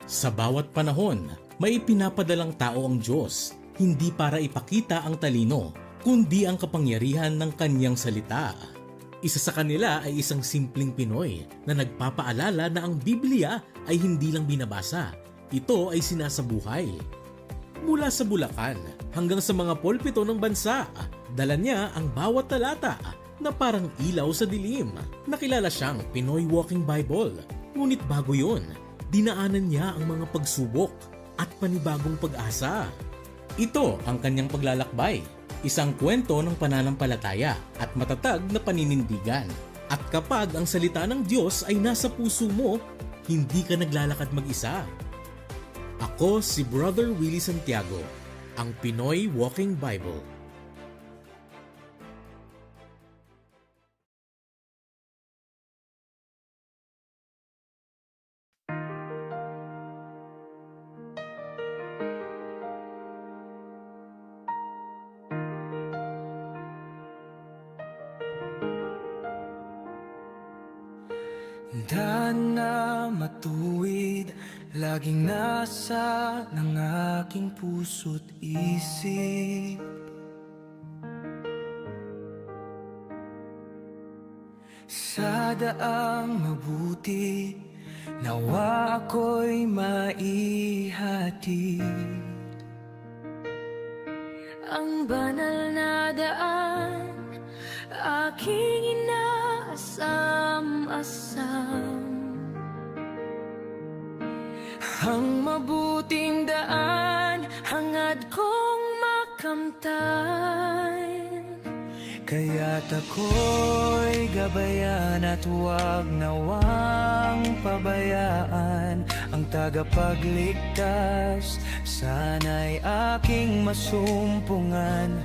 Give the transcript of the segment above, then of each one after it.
Sa bawat panahon, may pinapadalang tao ang Diyos, hindi para ipakita ang talino, kundi ang kapangyarihan ng kanyang salita. Isa sa kanila ay isang simpleng Pinoy na nagpapaalala na ang Biblia ay hindi lang binabasa, ito ay sinasabuhay. Mula sa Bulacan hanggang sa mga pulpito ng bansa, dala niya ang bawat talata na parang ilaw sa dilim. Nakilala siyang Pinoy Walking Bible, ngunit bago yun, dinaanan niya ang mga pagsubok at panibagong pag-asa. Ito ang kanyang paglalakbay, isang kwento ng pananampalataya at matatag na paninindigan. At kapag ang salita ng Diyos ay nasa puso mo, hindi ka naglalakad mag-isa. Ako si Brother Willie Santiago, ang Pinoy Walking Bible. Daan na matuwid, laging nasa ng aking puso't isip. Sa daang mabuti, nawa ako'y maihatid. Ang banal na daan, aking inaasam-asam. Ang mabuting daan, hangad kong makamtan. Kaya't ako'y gabayan at huwag nawang pabayaan ang tagapagligtas. Sana'y aking masumpungan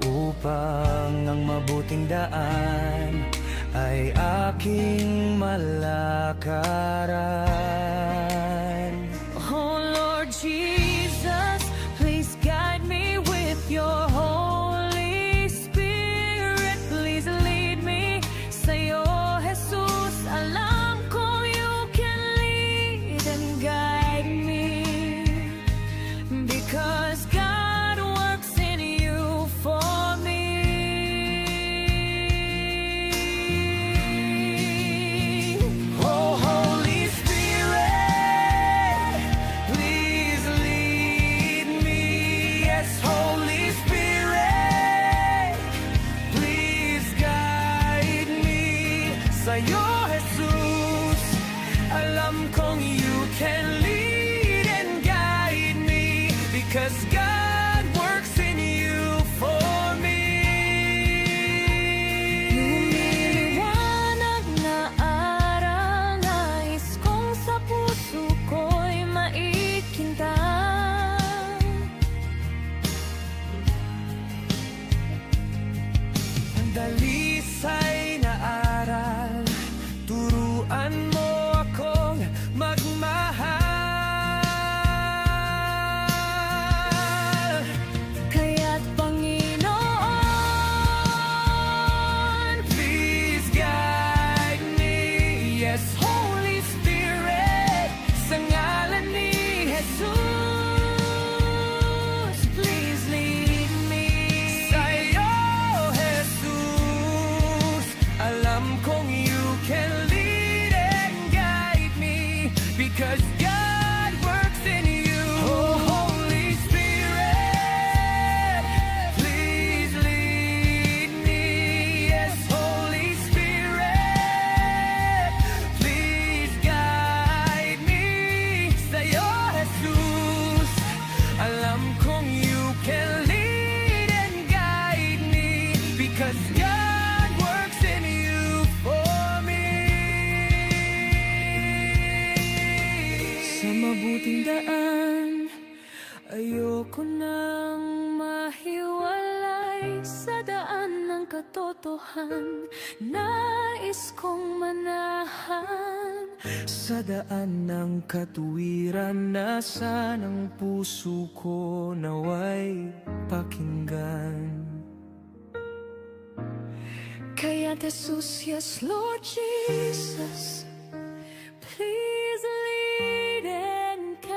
upang ang mabuting daan ay aking malakaran. Oh Lord Jesus, please guide me with your Holy Spirit. Please lead me sa'yo, Jesus. Alam ko you can lead and guide me, because God works in you for me. Oh Holy Spirit, please lead me. Yes, Holy Spirit, please guide me. Sa'yo, Jesus, alam kong you can lead and guide me, because God works in you for me. Lumiliwanag na aral, nais kong sa puso ko'y maikintan. Ang dalisay na aral, turuan mo akong magmahal. Kaya't Panginoon, Please guide me. Yes, Holy Spirit, sa ngalan ni Jesus, please lead me. Sa'yo, Jesus, alam kong you can lead and guide me, because God works in you. Oh, Holy Spirit, please lead me. Yes, Holy Spirit, please guide me. Sa'yo, Jesus, alam kong you can lead and guide me, because God works in you for me. Sa mabuting daan, ayoko nang mahiwalay. Sa daan ng katotohan, nais kong manahan. Sa daan ng katuwiran, nasa ng puso ko naway pakinggan. kaya Jesus, yes Lord Jesus, please lead and guide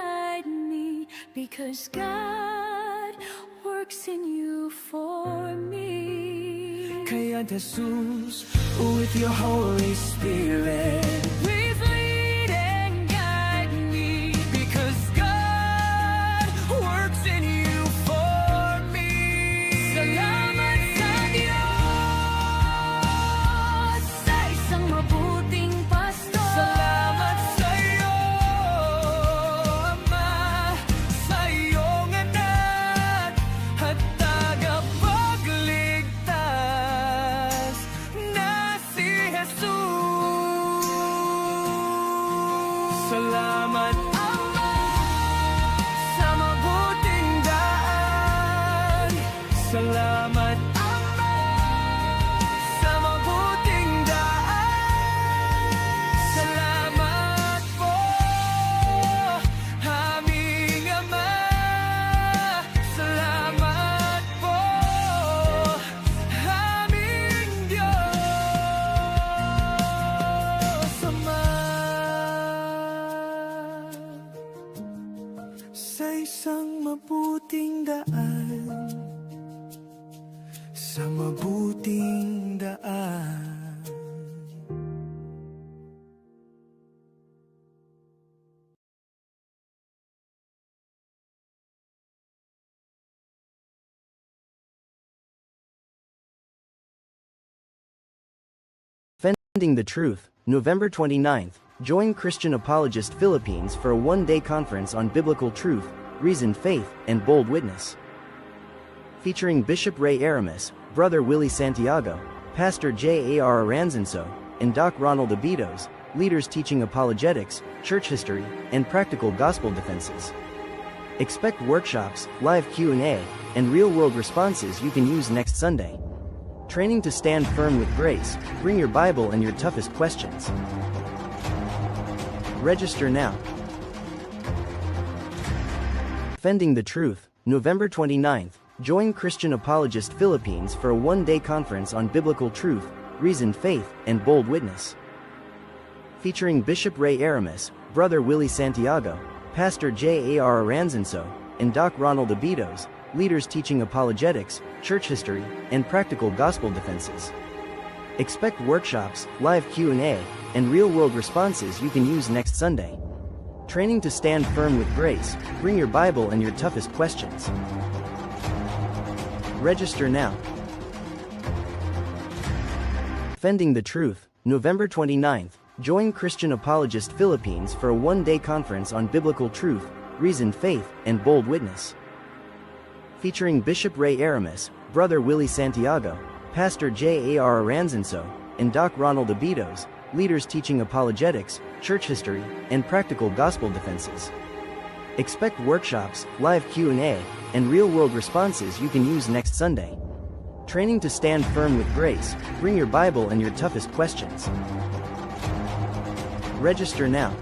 because God works in you for me. Kaya Jesus, with your Holy Spirit, please lead and guide me, because God works in you for me. Salamat sa Diyos sa isang mabuting pastor. Salamat sa iyo, Ama, sa iyong anak at tagapagligtas na si Jesus. Salamat, Ama, sa mabuting daan. Salamat, Ama, sa mabuting daan. Salamat po, aming Ama. Salamat po, aming Diyos Ama. Sa isang mabuting daan, sa mabuting daan. Defending the Truth, November 29th. Join Christian Apologist Philippines for a one-day conference on biblical truth, reasoned faith, and bold witness. Featuring Bishop Ray Aramis, Brother Willie Santiago, Pastor J.A.R. Aranzanso, and Doc Ronald Abidos, leaders teaching apologetics, church history, and practical gospel defenses. Expect workshops, live Q&A, and real-world responses you can use next Sunday. Training to stand firm with grace. Bring your Bible and your toughest questions. Register now. Defending the Truth, November 29th. Join Christian Apologist Philippines for a one-day conference on biblical truth, reasoned faith, and bold witness. Featuring Bishop Ray Aramis, Brother Willie Santiago, Pastor J.A.R. Aranzanso, and Doc Ronald Abidos, leaders teaching apologetics, church history, and practical gospel defenses. Expect workshops, live Q&A, and real-world responses you can use next Sunday. Training to stand firm with grace. Bring your Bible and your toughest questions. Register now. Defending the Truth, November 29th. Join Christian Apologist Philippines for a one-day conference on biblical truth, reasoned faith, and bold witness. Featuring Bishop Ray Aramis, Brother Willie Santiago, Pastor J.A.R. Aranzanso, and Doc Ronald Abidos, leaders teaching apologetics, church history, and practical gospel defenses. Expect workshops, live Q&A, and real-world responses you can use next Sunday. Training to stand firm with grace. Bring your Bible and your toughest questions. Register now.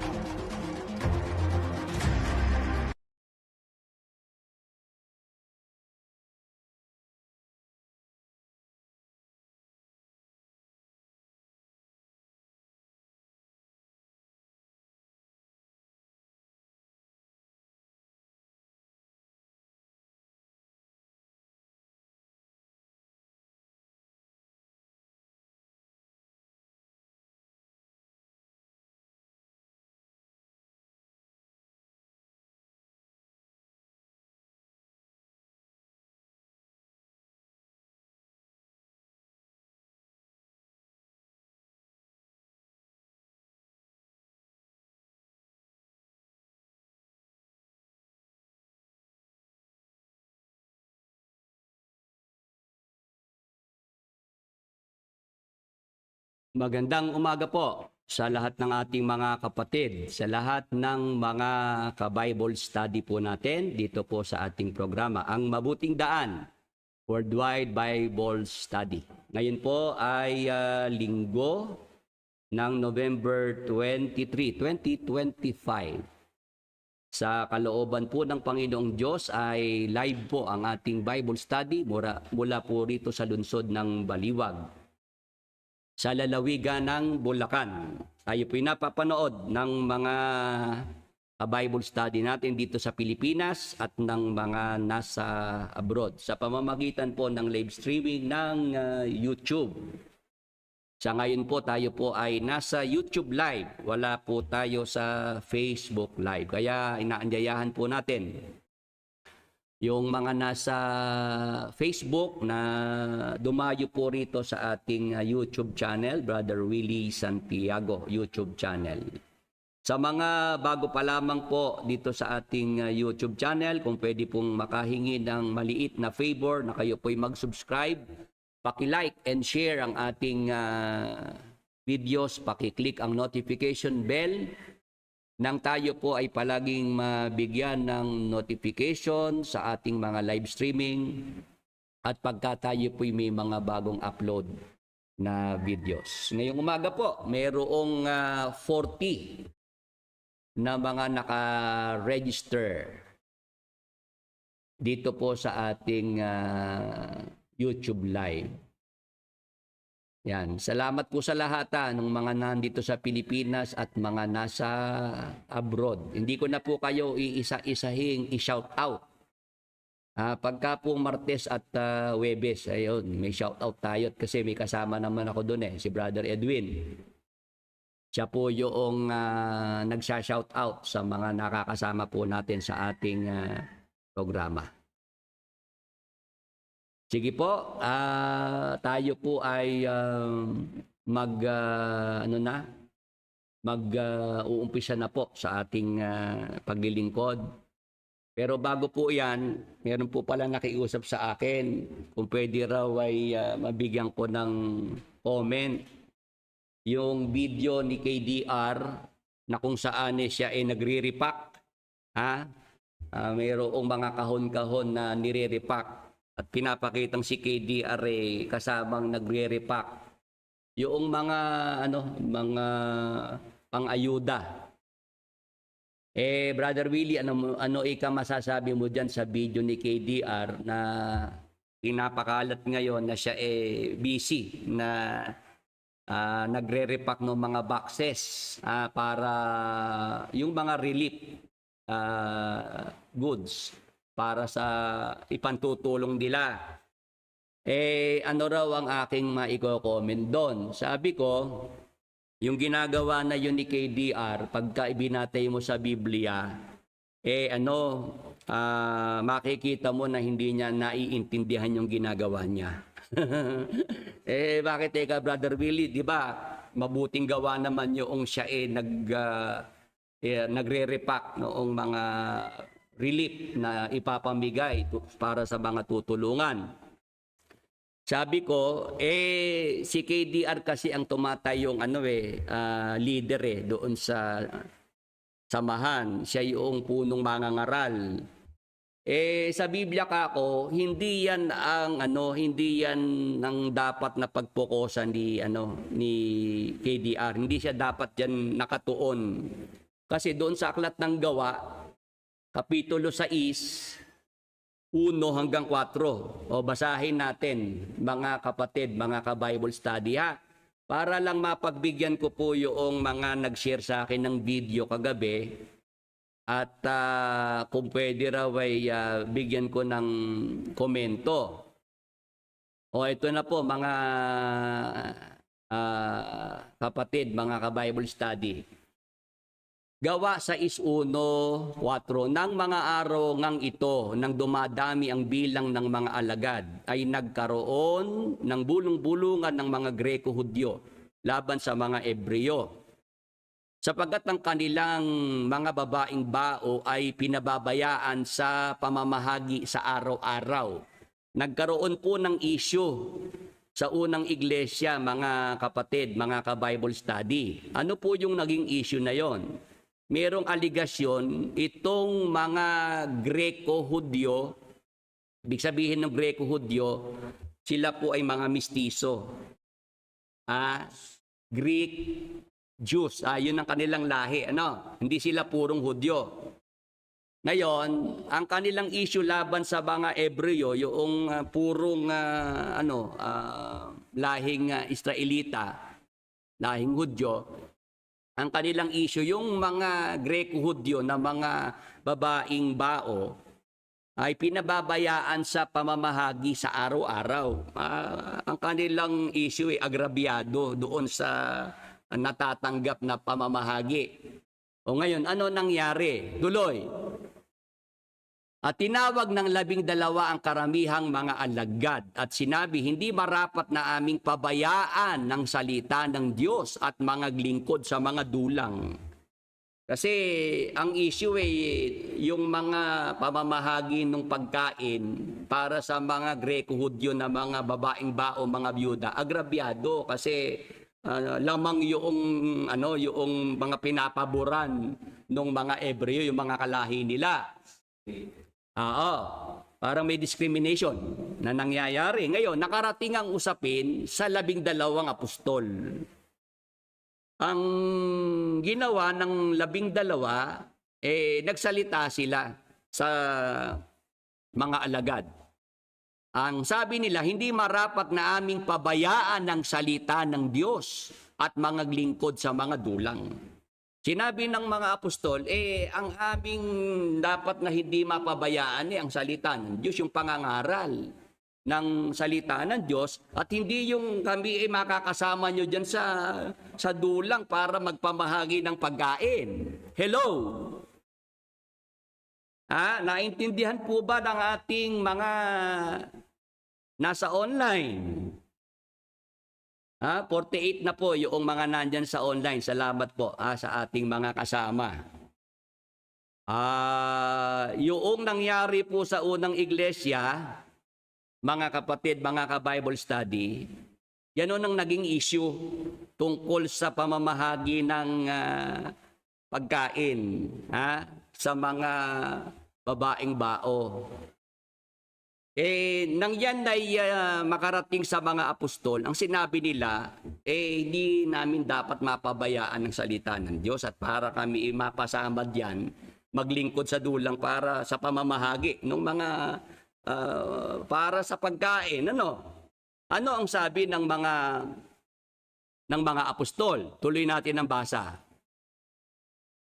Magandang umaga po sa lahat ng ating mga kapatid, sa lahat ng mga ka-Bible study po natin dito po sa ating programa, Ang Mabuting Daan, Worldwide Bible Study. Ngayon po ay linggo ng November 23, 2025. Sa kalooban po ng Panginoong Diyos ay live po ang ating Bible study mula po rito sa lungsod ng Baliwag, sa lalawigan ng Bulacan. Tayo po napapanood ng mga Bible study natin dito sa Pilipinas at ng mga nasa abroad sa pamamagitan po ng live streaming ng YouTube. Sa ngayon po tayo po ay nasa YouTube Live. Wala po tayo sa Facebook Live. Kaya inaanyayahan po natin yung mga nasa Facebook na dumayo po rito sa ating YouTube channel, Brother Willie Santiago YouTube channel. Sa mga bago pa lamang po dito sa ating YouTube channel, kung pwede pong makahingi ng maliit na favor na kayo po'y mag-subscribe, paki-like and share ang ating videos, paki-click ang notification bell nang tayo po ay palaging mabigyan ng notification sa ating mga live streaming at pagka tayo po'y may mga bagong upload na videos. Ngayong umaga po, mayroong 40 na mga naka-register dito po sa ating YouTube Live. Yan. Salamat po sa lahat ng mga nandito sa Pilipinas at mga nasa abroad. Hindi ko na po kayo iisa-isahing i-shout out. Pagka po Martes at Huwebes, ayun, may shout out tayo kasi may kasama naman ako doon si Brother Edwin. Siya po yung nagsha-shout out sa mga nakakasama po natin sa ating programa. Sige po, tayo po ay uumpisa na po sa ating paglilingkod. Pero bago po yan, meron po pala nakiusap sa akin kung pwede raw ay mabigyan ko ng comment yung video ni KDR na kung saan siya ay nagre-repack. Mayroong mga kahon-kahon na nire-repack at pinapakitang si KDR kasamang nagre-repack. Yung mga mga pang-ayuda. Brother Willie, ano ika masasabi mo diyan sa video ni KDR na pinapakalat ngayon na siya busy na nagre-repack ng mga boxes para yung mga relief goods para sa ipantutulong nila. Ano raw ang aking maiko-comment doon? Sabi ko, yung ginagawa na yun ni KDR, pagka ibinatay mo sa Biblia, makikita mo na hindi niya naiintindihan yung ginagawa niya. Bakit Brother Willie, di ba? Mabuting gawa naman yung siya nagre-repack noong mga relief na ipapamigay para sa mga tutulungan. Sabi ko, si KDR kasi ang tumatayong leader doon sa samahan. Siya yung punong mangangaral. Sa Biblia kako, hindi yan ang dapat na pagpokusan ni KDR. Hindi siya dapat diyan nakatuon. Kasi doon sa Aklat ng Gawa, Kapitulo 6, 1 hanggang 4. Basahin natin, mga kapatid, mga ka-Bible study para lang mapagbigyan ko po yung mga nag-share sa akin ng video kagabi. At kung pwede raw ay bigyan ko ng komento. Ito na po mga kapatid, mga ka-Bible study. Gawa 6:1-4, ng mga araw ngang ito, nang dumadami ang bilang ng mga alagad, ay nagkaroon ng bulong-bulungan ng mga Greko-Hudyo laban sa mga Ebreo. Sapagkat ang kanilang mga babaeng bao ay pinababayaan sa pamamahagi sa araw-araw. Nagkaroon po ng issue sa unang iglesia, mga kapatid, mga ka-Bible study. Ano po yung naging issue na yon? Merong aligasyon itong mga Greko-Hudyo, ibig sabihin ng Greko-Hudyo, sila po ay mga mistiso. Greek Jews, yun ang kanilang lahi, hindi sila purong Hudyo. Ngayon, ang kanilang issue laban sa mga Ebreo, yung purong lahing Israelita, lahing Hudyo, ang kanilang issue, yung mga Greco-Hudyo na mga babaeng bao, ay pinababayaan sa pamamahagi sa araw-araw. Ang kanilang issue ay agrabyado doon sa natatanggap na pamamahagi. O ngayon, ano nangyari? Tuloy. At tinawag ng 12 ang karamihang mga alagad at sinabi, hindi marapat na aming pabayaan ng salita ng Diyos at mga lingkod sa mga dulang. Kasi ang issue yung mga pamamahagi ng pagkain para sa mga Greco-Hudyo na mga babaeng bao, mga byuda, agrabyado kasi lamang yung mga pinapaboran ng mga Ebreo, yung mga kalahi nila. Parang may discrimination na nangyayari. Ngayon, nakarating ang usapin sa 12 apostol. Ang ginawa ng 12, nagsalita sila sa mga alagad. Ang sabi nila, hindi marapat na aming pabayaan ng salita ng Diyos at mga lingkod sa mga dulang. Sinabi ng mga apostol, ang aming dapat na hindi mapabayaan ang salita ng Diyos, yung pangangaral ng salita ng Diyos, at hindi yung kami makakasama nyo dyan sa dulang para magpamahagi ng pagkain. Hello? Naintindihan po ba ng ating mga nasa online? 48 na po yung mga nandyan sa online. Salamat po sa ating mga kasama. Yung nangyari po sa unang iglesia, mga kapatid, mga ka-Bible study, yan ang naging issue tungkol sa pamamahagi ng pagkain sa mga babaeng bao. Nang yan ay makarating sa mga apostol, ang sinabi nila, hindi namin dapat mapabayaan ng salita ng Diyos at para kami mapasama diyan, maglingkod sa dulang para sa pamamahagi ng mga para sa pagkain. Ano ang sabi ng mga apostol? Tuloy natin ang basa.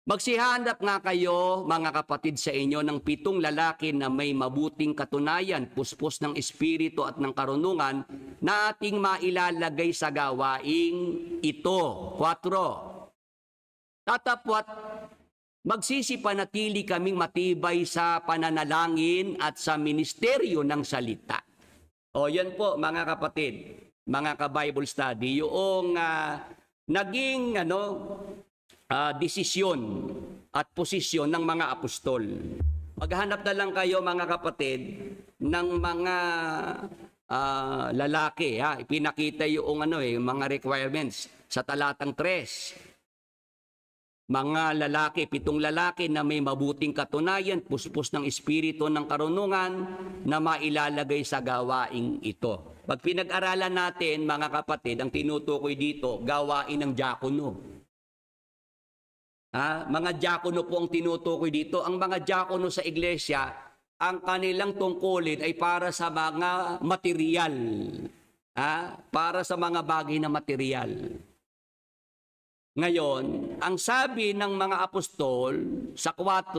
Magsihanap nga kayo, mga kapatid, sa inyo ng 7 lalaki na may mabuting katunayan, puspos ng espiritu at ng karunungan na ating mailalagay sa gawaing ito. 4. Tatapwat, magsisipanatili kaming matibay sa pananalangin at sa ministeryo ng salita. Yan po, mga kapatid, mga ka-Bible study, yung naging desisyon at posisyon ng mga apostol. Maghanap na lang kayo, mga kapatid, ng mga lalaki. Ipinakita yung mga requirements sa talatang 3. Mga lalaki, 7 lalaki na may mabuting katunayan, puspos ng espiritu ng karunungan na mailalagay sa gawaing ito. Pag pinag-aralan natin, mga kapatid, ang tinutukoy dito, gawain ng diakono. Mga diakono po ang tinutukoy dito. Ang mga diakono sa iglesia, ang kanilang tungkulin ay para sa mga material. Para sa mga bagay na material. Ngayon, ang sabi ng mga apostol sa 4,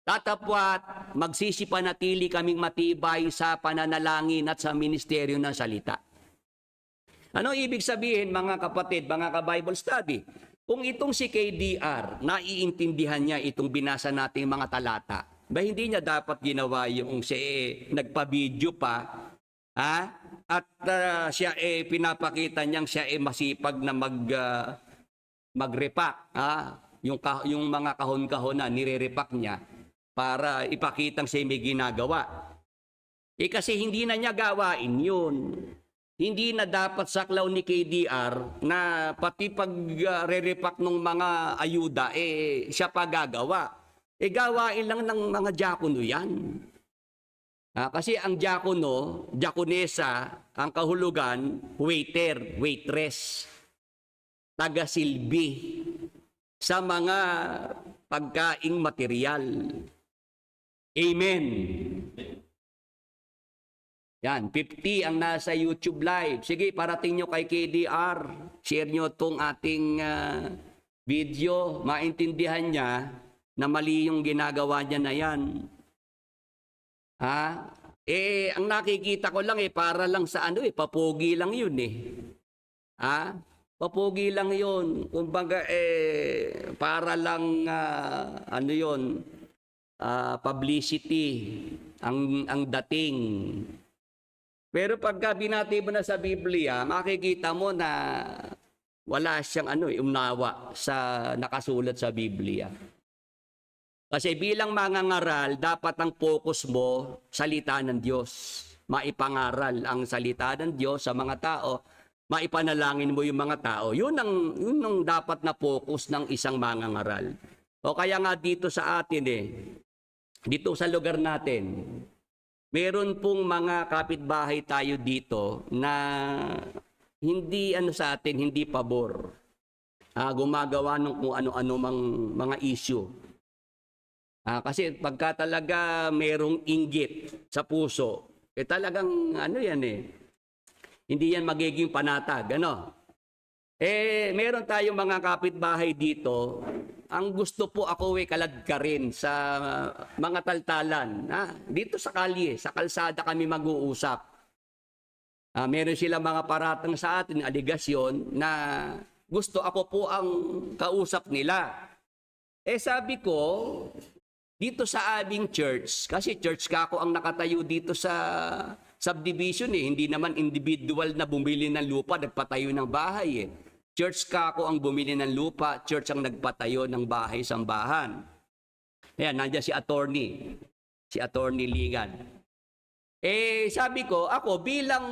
tatapwat, magsisipanatili kaming matibay sa pananalangin at sa ministeryo ng salita. Ano ibig sabihin, mga kapatid, mga ka-Bible study? Kung itong si KDR, naiintindihan niya itong binasa nating mga talata, hindi niya dapat ginawa yung nagpa-video pa, at siya pinapakita niyang siya masipag na mag-repack, yung mga kahon-kahon na nire-repack niya para ipakitang siya may ginagawa. Kasi hindi na niya gawain yun. Hindi na dapat saklaw ni KDR na pati pag-re-repack ng mga ayuda, siya pa gagawa. Gawain lang ng mga diakono yan. Kasi ang diakono, diakonesa, ang kahulugan, waiter, waitress, taga-silbi sa mga pagkaing material. Amen. Yan, 50 ang nasa YouTube Live. Sige, parating nyo kay KDR. Share nyo itong ating video. Maintindihan niya na mali yung ginagawa niya na yan. Ha? Ang nakikita ko lang para lang sa papogi lang yun Ha? Papogi lang yun. Kumbaga para lang publicity ang dating. Pero pagka binati mo na sa Biblia, makikita mo na wala siyang unawa sa nakasulat sa Biblia. Kasi bilang mangangaral, dapat ang focus mo salita ng Diyos. Maipangaral ang salita ng Diyos sa mga tao, maipanalangin mo yung mga tao. Yun ang dapat na focus ng isang mangangaral. O kaya nga dito sa atin dito sa lugar natin, meron pong mga kapitbahay tayo dito na hindi sa atin, hindi pabor. Gumagawa ng kung ano-ano mga issue. Kasi pagka talaga merong inggit sa puso, talagang hindi yan magiging panatag. Meron tayong mga kapitbahay dito. Ang gusto po ako kaladkarin sa mga taltalan. Dito sa kalye, sa kalsada kami mag-uusap. Meron silang mga paratang sa atin, aligasyon, na gusto ako po ang kausap nila. Sabi ko, dito sa aming church, kasi church ka ako ang nakatayo dito sa subdivision hindi naman individual na bumili ng lupa, nagpatayo ng bahay Church ka ako ang bumili ng lupa, church ang nagpatayo ng bahay-sambahan. Ayan, nandiyan si attorney Ligan. Sabi ko, ako bilang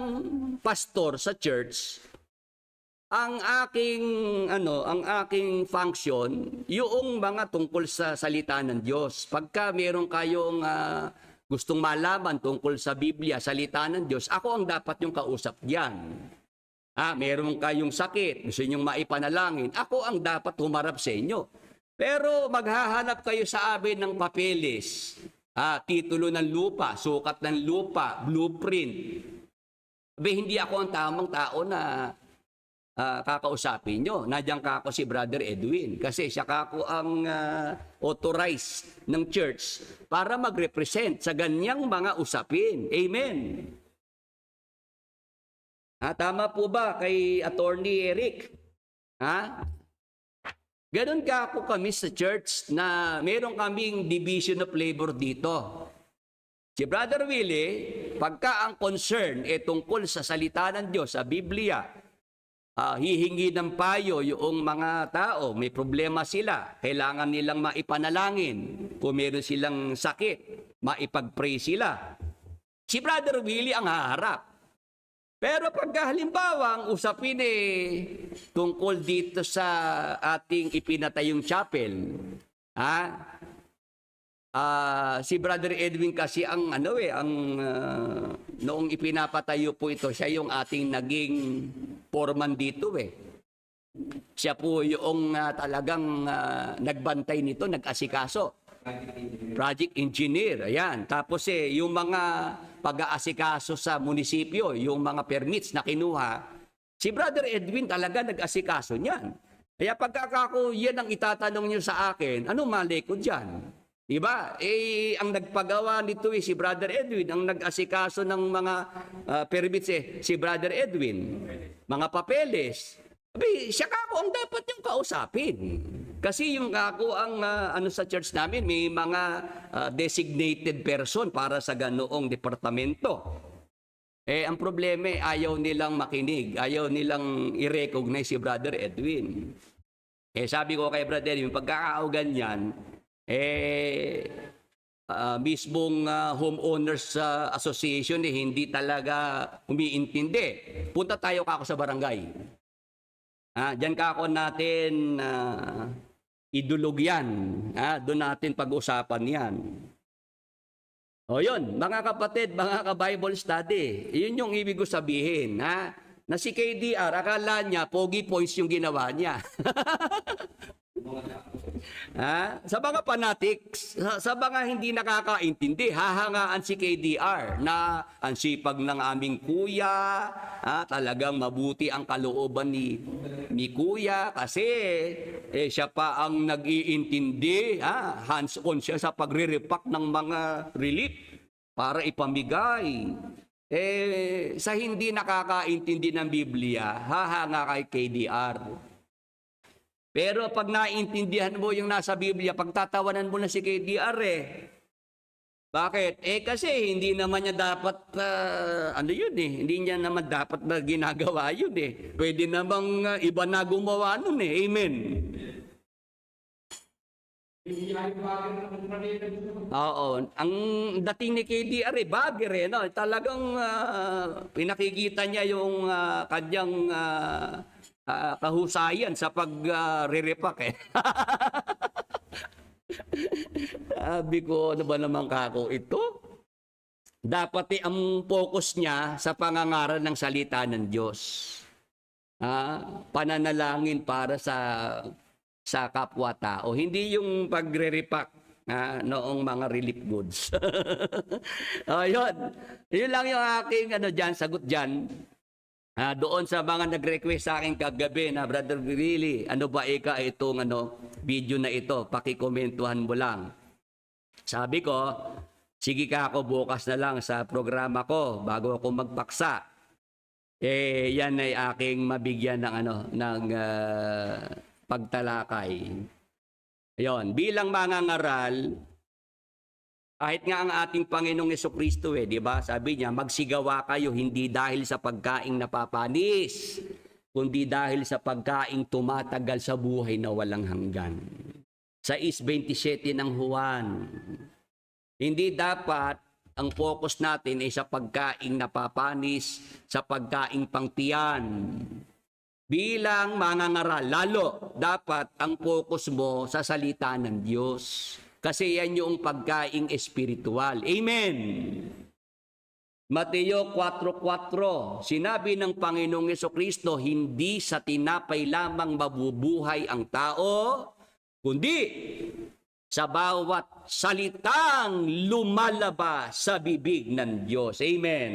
pastor sa church, ang aking function, yung mga tungkol sa salita ng Diyos. Pagka meron kayong gustong malaman tungkol sa Biblia, salita ng Diyos, ako ang dapat yung kausap diyan. Meron kayong sakit, gusto ninyong maipanalangin, ako ang dapat humarap sa inyo. Pero maghahanap kayo sa amin ng papeles, titulo ng lupa, sukat ng lupa, blueprint. Hindi ako ang tamang tao na kakausapin nyo. Nandiyan ka ako si Brother Edwin kasi siya ako ang authorized ng church para mag-represent sa ganyang mga usapin. Amen. Tama po ba kay Attorney Eric? Ganon ka ako kami sa church na meron kaming division of labor dito. Si Brother Willie, pagka ang concern tungkol sa salita ng Diyos, sa Biblia, hihingi ng payo yung mga tao, may problema sila, kailangan nilang maipanalangin. Kung meron silang sakit, maipag-pray sila. Si Brother Willie ang haharap. Pero pagka halimbawa ang usapin tungkol dito sa ating ipinatayong chapel, si Brother Edwin kasi ang noong ipinapatayo po ito, siya yung ating naging foreman dito Siya po yung talagang nagbantay nito, nag-asikaso. Project engineer, ayan. Tapos yung mga pag-aasikaso sa munisipyo, yung mga permits na kinuha, si Brother Edwin talaga nag-asikaso niyan. Kaya pagkakako yan ang itatanong niyo sa akin, ano mali ko dyan? Diba? Ang nagpagawa nito si Brother Edwin, ang nag-asikaso ng mga permits si Brother Edwin. Mga papeles. Siya kako ang dapat yung kausapin. Kasi yung kako ang sa church namin, may mga designated person para sa ganoong departamento. Ang problema ayaw nilang makinig, ayaw nilang i-recognize si Brother Edwin. Sabi ko kay Brother Edwin, pagkakaugan yan, mismong homeowners association hindi talaga umiintindi. Punta tayo kako sa barangay. Diyan kako natin idulog yan. Doon natin pag-usapan yan. O yun, mga kapatid, mga ka-Bible study, yun yung ibig ko sabihin. Na si KDR, akala niya, pogi points yung ginawa niya. Sa mga fanatics, sa mga hindi nakakaintindi, hahangaan si KDR na ang sipag ng aming kuya, talagang mabuti ang kalooban ni kuya kasi siya pa ang nag-iintindi, hands-on siya sa pagre-repack ng mga relief para ipamigay. Sa hindi nakakaintindi ng Biblia, hahanga kay KDR. Pero pag naintindihan mo yung nasa Biblia, pagtatawanan mo na si KDR Bakit? Kasi hindi naman niya dapat, hindi niya naman dapat na ginagawa yun Pwede namang iba na gumawa nun Amen. Oo. Ang dating ni KDR bagger no? Talagang pinakikita niya yung kanyang kahusayan sa pag-re-repack Sabi ko, ano ba naman kako ito? Dapat ang focus niya sa pangangaral ng salita ng Diyos. Pananalangin para sa kapwa-tao. Hindi yung pagre-repack noong mga relief goods. Yun lang yung aking sagot dyan. Doon sa mga nag-request sa akin kagabi na, Brother Willie, ano ba itong video na ito? Pakikomentuhan mo lang. Sabi ko, sige ka ako bukas na lang sa programa ko bago ako magpaksa. Yan ay aking mabigyan ng pagtalakay. Ayun, bilang mangangaral, kahit nga ang ating Panginoong Jesucristo di ba? Sabi niya, magsigawa kayo hindi dahil sa pagkaing napapanis, kundi dahil sa pagkaing tumatagal sa buhay na walang hanggan. Sa 6:27 ng Juan, hindi dapat ang focus natin ay sa pagkaing napapanis, sa pagkaing pangtiyan. Bilang mangangaral, lalo dapat ang focus mo sa salita ng Diyos. Kasi yan yung pagkaing espiritual. Amen! Mateo 4:4, sinabi ng Panginoong Jesucristo, hindi sa tinapay lamang mabubuhay ang tao, kundi sa bawat salitang lumalabas sa bibig ng Diyos. Amen!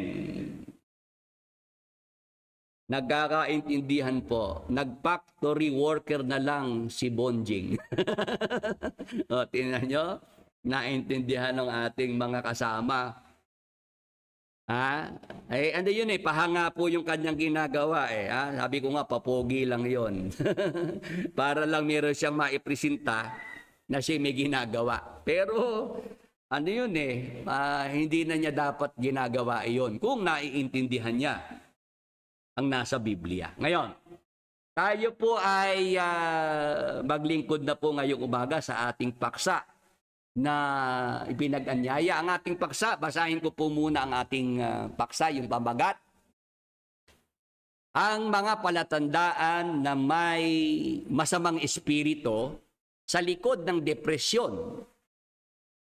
Nagkakaintindihan po, nag-factory worker na lang si Bonjing. Tingnan nyo, naintindihan ng ating mga kasama. Pahanga po yung kanyang ginagawa Sabi ko nga, papogi lang yon. Para lang meron siyang maipresenta na siya may ginagawa. Pero, hindi na niya dapat ginagawa iyon kung naiintindihan niya ang nasa Biblia. Ngayon, tayo po ay maglingkod na po ngayong umaga sa ating paksa na ipinag-anyaya. Ang ating paksa, basahin ko po muna ang ating paksa, yung pamagat. Ang mga palatandaan na may masamang espiritu sa likod ng depresyon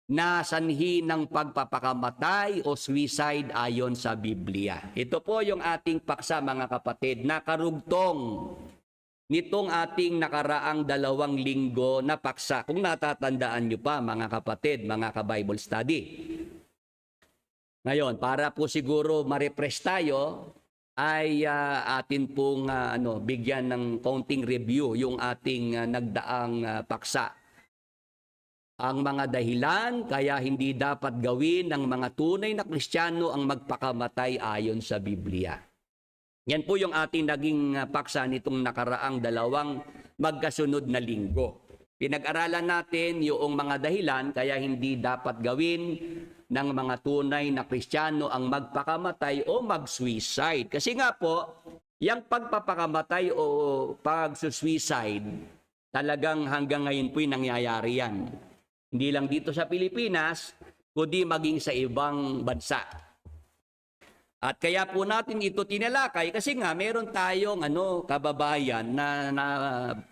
na sanhi ng pagpapakamatay o suicide ayon sa Biblia. Ito po yung ating paksa mga kapatid, na karugtong nitong ating nakaraang 2 linggo na paksa. Kung natatandaan nyo pa mga kapatid, mga ka-Bible study. Ngayon, para po siguro ma-refresh tayo, ay atin pong bigyan ng counting review yung ating nagdaang paksa. Ang mga dahilan kaya hindi dapat gawin ng mga tunay na Kristiyano ang magpakamatay ayon sa Biblia. Yan po yung ating naging paksa nitong nakaraang 2 magkasunod na linggo. Pinag-aralan natin yung mga dahilan kaya hindi dapat gawin ng mga tunay na Kristiyano ang magpakamatay o mag-suicide. Kasi nga po, yung pagpapakamatay o pag-suicide, talagang hanggang ngayon po'y nangyayari yan. Hindi lang dito sa Pilipinas, kundi maging sa ibang bansa. At kaya po natin ito tinalakay kasi nga meron tayong kababayan na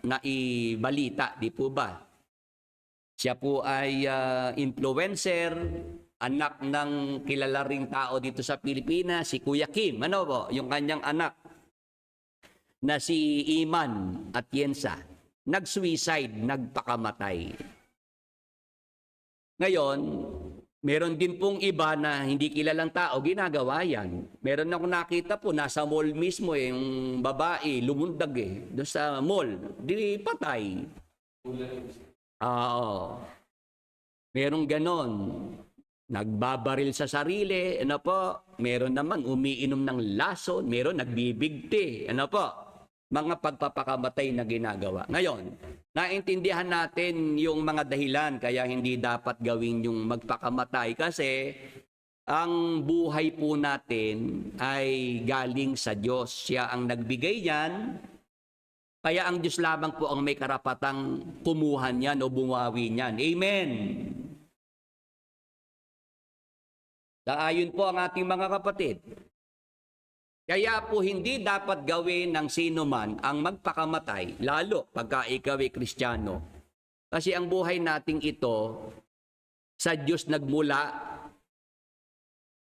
naibalita, di po ba? Siya po ay influencer, anak ng kilala ring tao dito sa Pilipinas, si Kuya Kim. Yung kanyang anak na si Iman Atienza. nag-suicide, nagpakamatay. Ngayon, meron din pong iba na hindi kilalang tao, ginagawa yan. Meron akong nakita po, nasa mall mismo, yung babae, lumundag doon sa mall, di patay. Oo. Merong ganon. Nagbabaril sa sarili, ano po? Meron naman umiinom ng lason, meron nagbibigti, ano po? Mga pagpapakamatay na ginagawa. Ngayon, naintindihan natin yung mga dahilan kaya hindi dapat gawin yung magpakamatay kasi ang buhay po natin ay galing sa Diyos. Siya ang nagbigay yan. Kaya ang Diyos lamang po ang may karapatang kumuha niyan o bumawi niyan. Amen. Ayon po ang ating mga kapatid. Kaya po hindi dapat gawin ng sino man ang magpakamatay, lalo pagka ikaw ay Kristiyano. Kasi ang buhay nating ito, sa Diyos nagmula,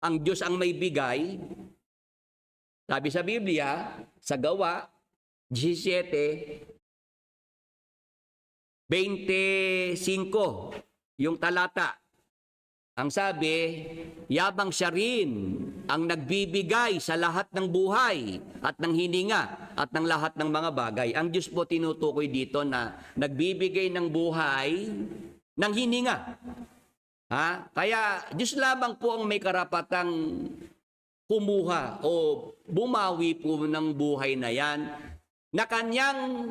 ang Diyos ang may bigay. Sabi sa Biblia, sa Gawa 17:25, yung talata. Ang sabi, yabang siya rin ang nagbibigay sa lahat ng buhay at ng hininga at ng lahat ng mga bagay. Ang Diyos po tinutukoy dito na nagbibigay ng buhay ng hininga. Kaya Diyos lamang po ang may karapatang kumuha o bumawi po ng buhay na yan na kanyang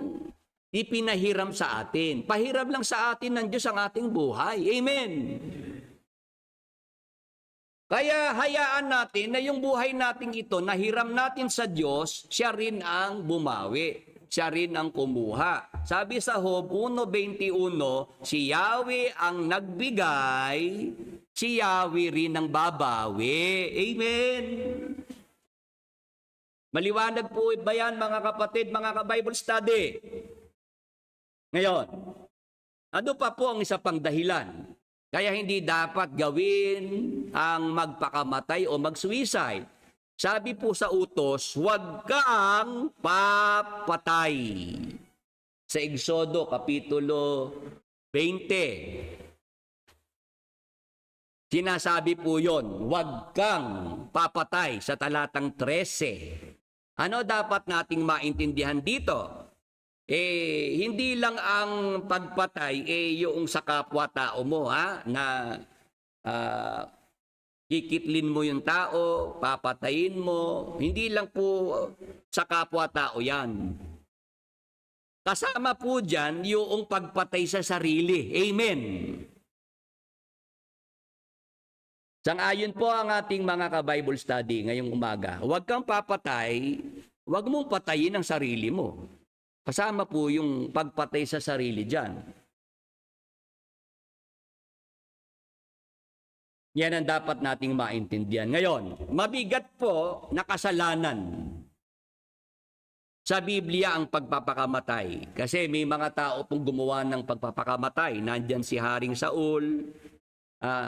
ipinahiram sa atin. Pahiram lang sa atin ng Diyos ang ating buhay. Amen. Kaya hayaan natin na yung buhay nating ito, nahiram natin sa Diyos, siya rin ang bumawi. Siya rin ang kumuha. Sabi sa Job 1:21, si Yahweh ang nagbigay, si Yahweh rin ang babawi. Amen. Maliwanag po ba yan, mga kapatid, mga ka-Bible study? Ngayon, ano pa po ang isa pang dahilan? Kaya hindi dapat gawin ang magpakamatay o mag-suicide. Sabi po sa utos, huwag kang papatay. Sa Exodo, Kapitulo 20. Sinasabi po yon, huwag kang papatay sa talatang 13. Ano dapat nating maintindihan dito? Hindi lang ang pagpatay yung sa kapwa-tao mo, na kikitlin mo yung tao, papatayin mo. Hindi lang po sa kapwa-tao yan. Kasama po dyan yung pagpatay sa sarili. Amen. Sang-ayon po ang ating mga ka-Bible study ngayong umaga. Huwag kang papatay, huwag mong patayin ang sarili mo. Kasama po yung pagpatay sa sarili dyan. Yan ang dapat nating maintindihan. Ngayon, mabigat po na kasalanan sa Biblia ang pagpapakamatay. Kasi may mga tao pong gumawa ng pagpapakamatay. Nandyan si Haring Saul,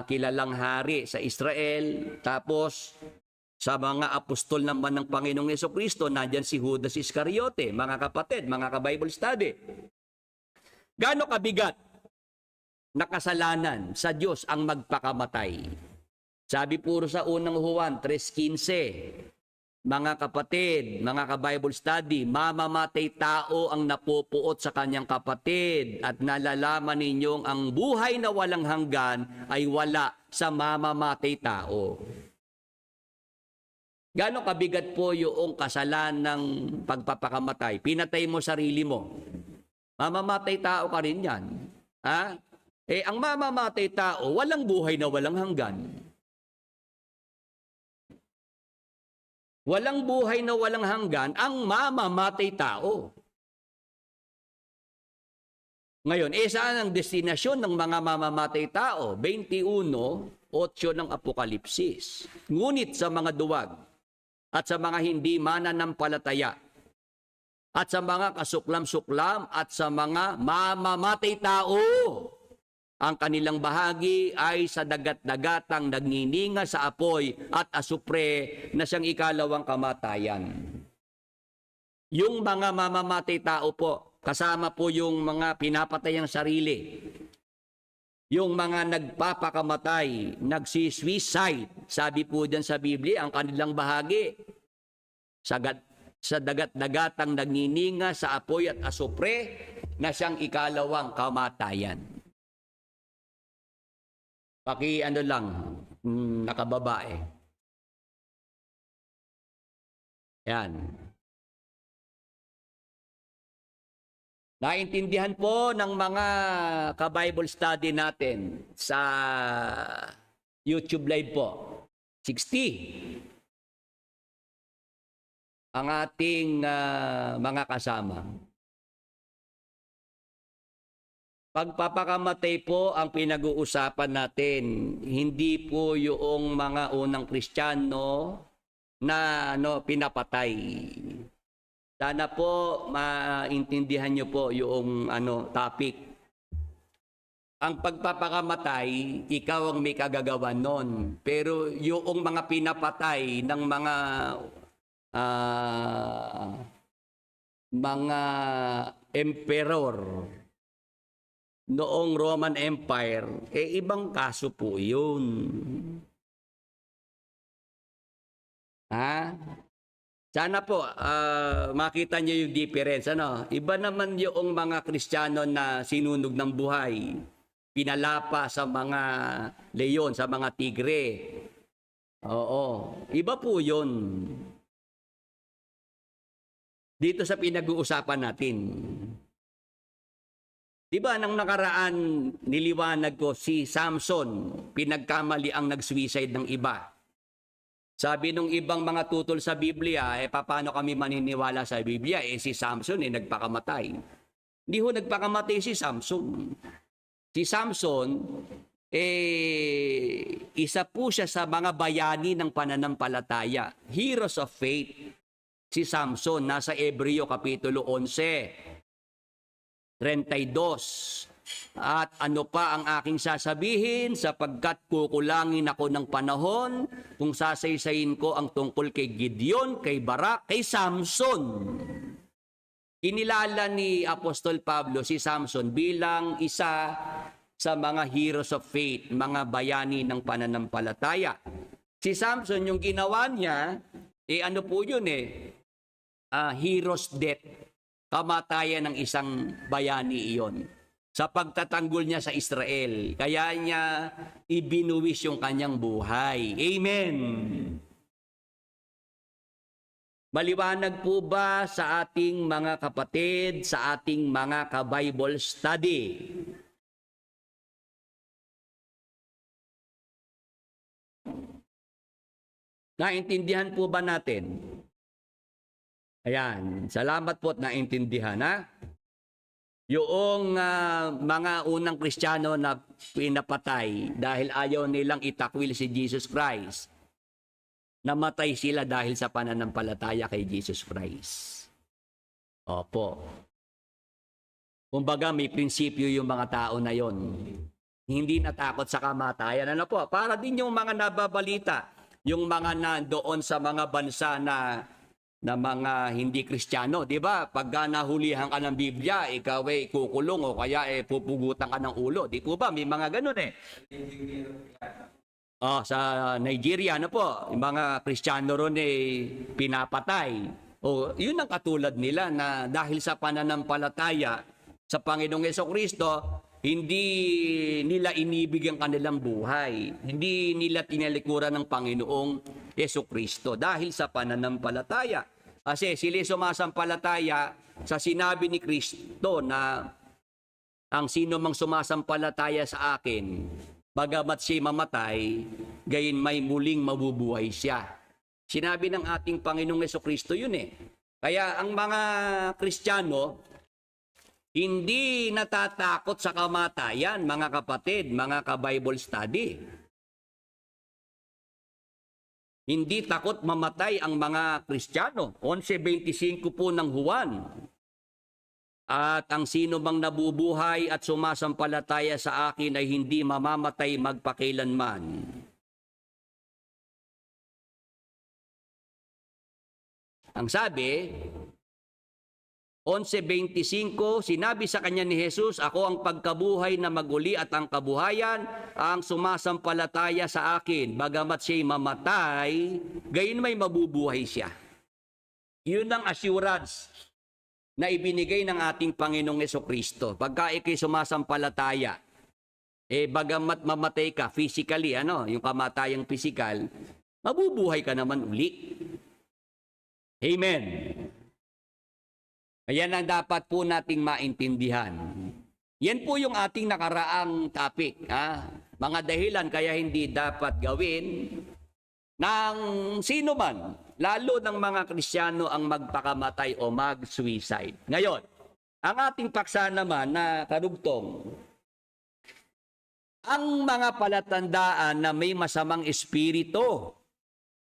kilalang hari sa Israel. Tapos sa mga apostol naman ng Panginoong Jesucristo, nandyan si Judas Iscariote, mga kapatid, mga ka-Bible study. Gaano kabigat na kasalanan sa Diyos ang magpakamatay? Sabi puro sa unang Juan 3:15, mga kapatid, mga ka-Bible study, mamamatay tao ang napupuot sa kanyang kapatid at nalalaman ninyong ang buhay na walang hanggan ay wala sa mamamatay tao. Gaano kabigat po yung kasalanan ng pagpapakamatay? Pinatay mo sarili mo. Mamamatay tao ka rin yan. Ang mamamatay tao, walang buhay na walang hanggan. Walang buhay na walang hanggan ang mamamatay tao. Ngayon, saan ang destinasyon ng mga mamamatay tao? 21:8 ng Apokalipsis. Ngunit sa mga duwag, at sa mga hindi mananampalataya, at sa mga kasuklam-suklam, at sa mga mamamatay tao, ang kanilang bahagi ay sa dagat-dagatang nagnininga sa apoy at asupre na siyang ikalawang kamatayan. Yung mga mamamatay tao po, kasama po yung mga pinapatay ang sarili. Yung mga nagpapakamatay, nagsisuicide. Sabi po dyan sa Biblia, ang kanilang bahagi. Sa dagat-dagatang nagnininga sa apoy at asupre na siyang ikalawang kamatayan. Nakababae. Yan. Naintindihan po ng mga ka-Bible study natin sa YouTube Live po. 60 ang ating mga kasama. Pagpapakamatay po ang pinag-uusapan natin. Hindi po yung mga unang Kristiyano na pinapatay. Sana po maintindihan nyo po yung topic. Ang pagpapakamatay, ikaw ang may kagagawan nun. Pero yung mga pinapatay ng mga emperor noong Roman Empire, ibang kaso po yun. Sana po makita niyo yung difference. Iba naman yung mga Kristiyano na sinunog ng buhay, pinalapa sa mga leon, sa mga tigre. Oo, iba po yun. Dito sa pinag-uusapan natin. Diba, nang nakaraan, niliwanag ko si Samson, pinagkamali ang nag-suicide ng iba. Sabi nung ibang mga tutol sa Biblia, paano kami maniniwala sa Biblia? Si Samson, nagpakamatay. Hindi ho nagpakamatay si Samson. Si Samson, isa po siya sa mga bayani ng pananampalataya. Heroes of faith. Si Samson, nasa Hebreo Kapitulo 11:32. At ano pa ang aking sasabihin, sapagkat kukulangin ako ng panahon kung sasaysayin ko ang tungkol kay Gideon, kay Barak, kay Samson. Kinilala ni Apostol Pablo si Samson bilang isa sa mga heroes of faith, mga bayani ng pananampalataya. Si Samson, yung ginawa niya, ano po yun hero's death. Kamatayan ng isang bayani iyon. Sa pagtatanggol niya sa Israel. Kaya niya ibinuwis yung kanyang buhay. Amen. Maliwanag po ba sa ating mga kapatid, sa ating mga ka-Bible study? Naintindihan po ba natin? Ayan, salamat po at naintindihan Yung mga unang Kristiyano na pinapatay dahil ayaw nilang itakwil si Jesus Christ, namatay sila dahil sa pananampalataya kay Jesus Christ. Opo. Kumbaga may prinsipyo yung mga tao na yon. Hindi natakot sa kamatayan. Ano po? Para din yung mga nababalita, yung mga nandoon sa mga bansa na mga hindi Kristiyano, di ba? Pagka nahulihan ka ng Biblia, ikaw ay kukulong o kaya pupugutan ka ng ulo. Di po ba? May mga ganun sa Nigeria, ano po? Yung mga Kristiyano ron pinapatay. Yun ang katulad nila na dahil sa pananampalataya sa Panginoong Jesucristo, hindi nila inibig ang kanilang buhay. Hindi nila tinalikuran ng Panginoong Jesucristo dahil sa pananampalataya. Kasi sila sumasampalataya sa sinabi ni Kristo na ang sino mang sumasampalataya sa akin, bagamat siya mamatay, gayon may muling mabubuhay siya. Sinabi ng ating Panginoong Jesucristo yun Kaya ang mga Kristiyano, hindi natatakot sa kamatayan, mga kapatid, mga ka-Bible study. Hindi takot mamatay ang mga Kristiyano. 11:25 po ng Juan. At ang sino mang nabubuhay at sumasampalataya sa akin ay hindi mamamatay magpakailanman. Ang sabi, 11:25, sinabi sa kanya ni Jesus, "Ako ang pagkabuhay na maguli at ang kabuhayan, ang sumasampalataya sa akin, bagamat siya'y mamatay, gayon may mabubuhay siya." Yun ang assurance na ibinigay ng ating Panginoong Jesucristo. Pagka ikay sumasampalataya, bagamat mamatay ka physically, yung kamatayang physical, mabubuhay ka naman uli. Amen. Ayan ang dapat po nating maintindihan. Yan po yung ating nakaraang topic. Mga dahilan kaya hindi dapat gawin ng sino man, lalo ng mga Kristiyano, ang magpakamatay o mag-suicide. Ngayon, ang ating paksa naman na karugtong, ang mga palatandaan na may masamang espiritu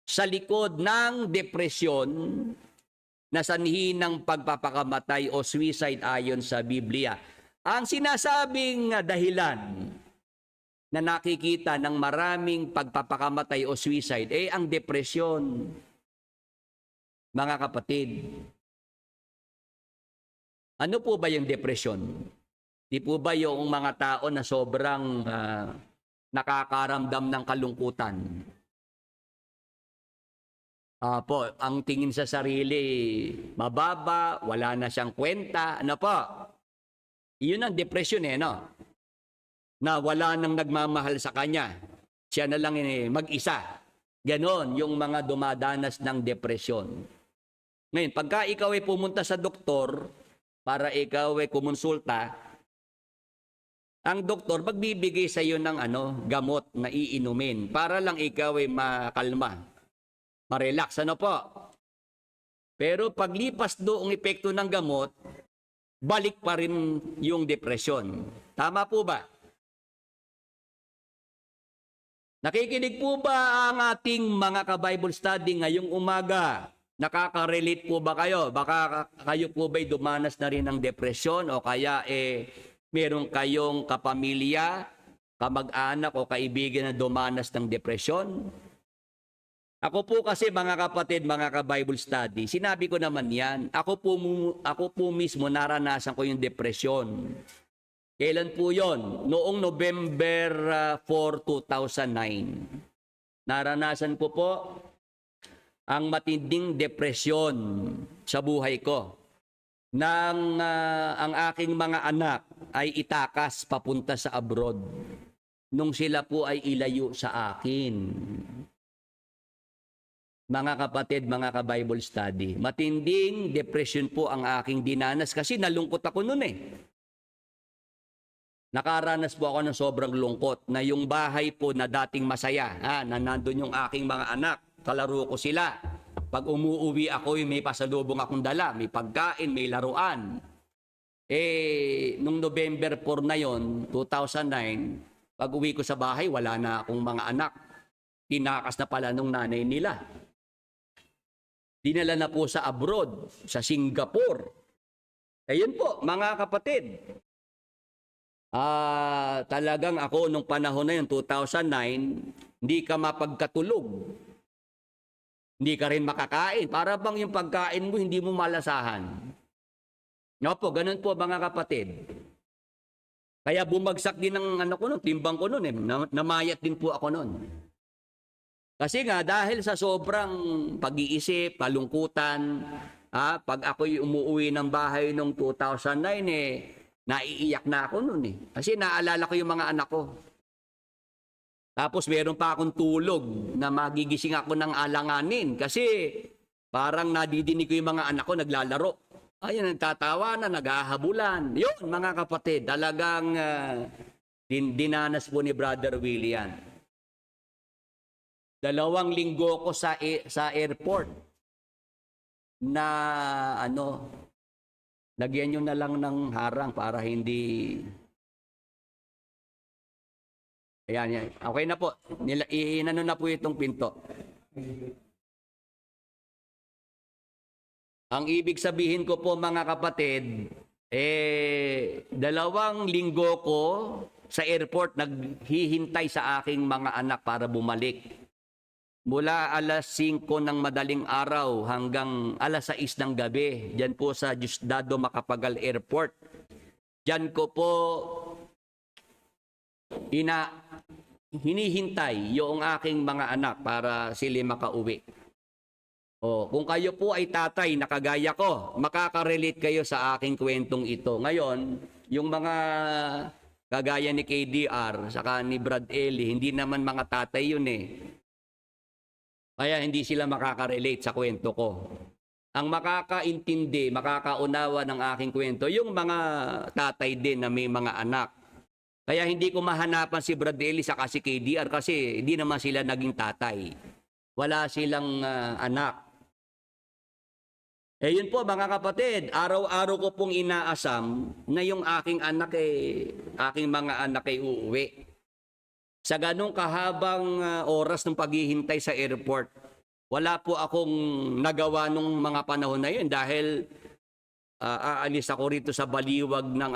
sa likod ng depresyon na sanhi ng pagpapakamatay o suicide ayon sa Biblia. Ang sinasabing dahilan na nakikita ng maraming pagpapakamatay o suicide ang depresyon. Mga kapatid, ano po ba yung depresyon? Di po ba yung mga tao na sobrang nakakaramdam ng kalungkutan? Ang tingin sa sarili, mababa, wala na siyang kwenta. Ano po? Iyon ang depression no? Na wala nang nagmamahal sa kanya. Siya na lang mag-isa. Ganon yung mga dumadanas ng depresyon. Ngayon, pagka ikaw ay pumunta sa doktor para ikaw ay kumonsulta, ang doktor magbibigay sa iyo ng gamot na iinumin para lang ikaw ay makalma, ma-relax. Ano po? Pero paglipas doong epekto ng gamot, balik pa rin yung depresyon. Tama po ba? Nakikinig po ba ang ating mga ka-Bible study ngayong umaga? Nakaka-relate po ba kayo? Baka kayo po ba'y dumanas na rin ng depresyon o kaya meron kayong kapamilya, kamag-anak o kaibigan na dumanas ng depresyon? Ako po kasi mga kapatid, mga ka-Bible study, sinabi ko naman yan, ako po mismo naranasan ko yung depresyon. Kailan po yon? Noong November 4, 2009. Naranasan ko po ang matinding depresyon sa buhay ko. Nang ang aking mga anak ay itakas papunta sa abroad. Nung sila po ay ilayo sa akin. Mga kapatid, mga ka-Bible study, matinding depression po ang aking dinanas kasi nalungkot ako noon Nakaranas po ako ng sobrang lungkot na yung bahay po na dating masaya, na nandun yung aking mga anak, kalaro ko sila. Pag umuuwi ako, may pasalubong akong dala, may pagkain, may laruan. Nung November 4 na yon, 2009, pag uwi ko sa bahay, wala na akong mga anak. Tinakas na pala nung nanay nila. Dinala na po sa abroad, sa Singapore. Ayun po, mga kapatid. Talagang ako nung panahon na yun, 2009, hindi ka mapagkatulog. Hindi ka rin makakain. Para bang yung pagkain mo, hindi mo malasahan. Po, ganun po mga kapatid. Kaya bumagsak din ang timbang ko nun Namayat din po ako nun. Kasi nga, dahil sa sobrang pag-iisip, kalungkutan, pag ako'y umuwi ng bahay nung 2009, naiiyak na ako nun Kasi naalala ko yung mga anak ko. Tapos meron pa akong tulog na magigising ako ng alanganin. Kasi parang nadidinig ko yung mga anak ko naglalaro. Ayun, nagtatawa na, naghahabulan. Yun, mga kapatid, talagang dinanas po ni Brother William. 2 linggo ko sa airport na lagyan nyo na lang ng harang para hindi... Ayan. Okay na po. Inano na po itong pinto. Ang ibig sabihin ko po mga kapatid, 2 linggo ko sa airport naghihintay sa aking mga anak para bumalik. mula alas 5 ng madaling araw hanggang alas 6 ng gabi. Diyan po sa Diosdado Macapagal Airport. Diyan ko po hinihintay yung aking mga anak para sila makauwi. O, kung kayo po ay tatay na kagaya ko, makaka-relate kayo sa aking kwentong ito. Ngayon, yung mga kagaya ni KDR, saka ni Brad Eli, hindi naman mga tatay yun eh. Kaya hindi sila makaka-relate sa kwento ko. Ang makakaintindi, makakaunawa ng aking kwento, yung mga tatay din na may mga anak. Kaya hindi ko mahanapan si Brad Eli saka si KDR kasi hindi naman sila naging tatay. Wala silang anak. Eh yun po mga kapatid, araw-araw ko pong inaasam na yung aking mga anak ay uuwi. Sa ganong kahabang oras ng paghihintay sa airport, wala po akong nagawa nung mga panahon na yun dahil aalis ako rito sa baliwag ng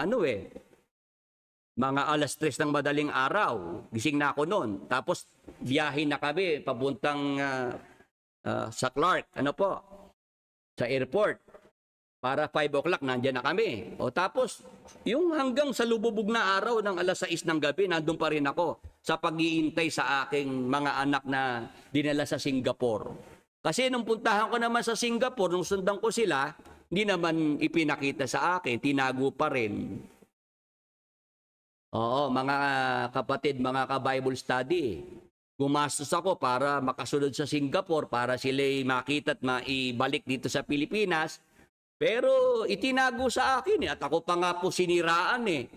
mga alas 3 ng madaling araw. Gising na ako noon. Tapos biyahe na kami papuntang sa Clark, sa airport. Para 5 o'clock, nandyan na kami. O tapos, yung hanggang sa lububog na araw ng alas 6 ng gabi, nandun pa rin ako sa pag-iintay sa aking mga anak na dinala sa Singapore. Kasi nung puntahan ko naman sa Singapore, nung sundan ko sila, hindi naman ipinakita sa akin, tinago pa rin. Oo, mga kapatid, mga ka-Bible study, gumastos ako para makasunod sa Singapore, para sila'y makita at maibalik dito sa Pilipinas. Pero itinago sa akin at ako pa nga po siniraan eh.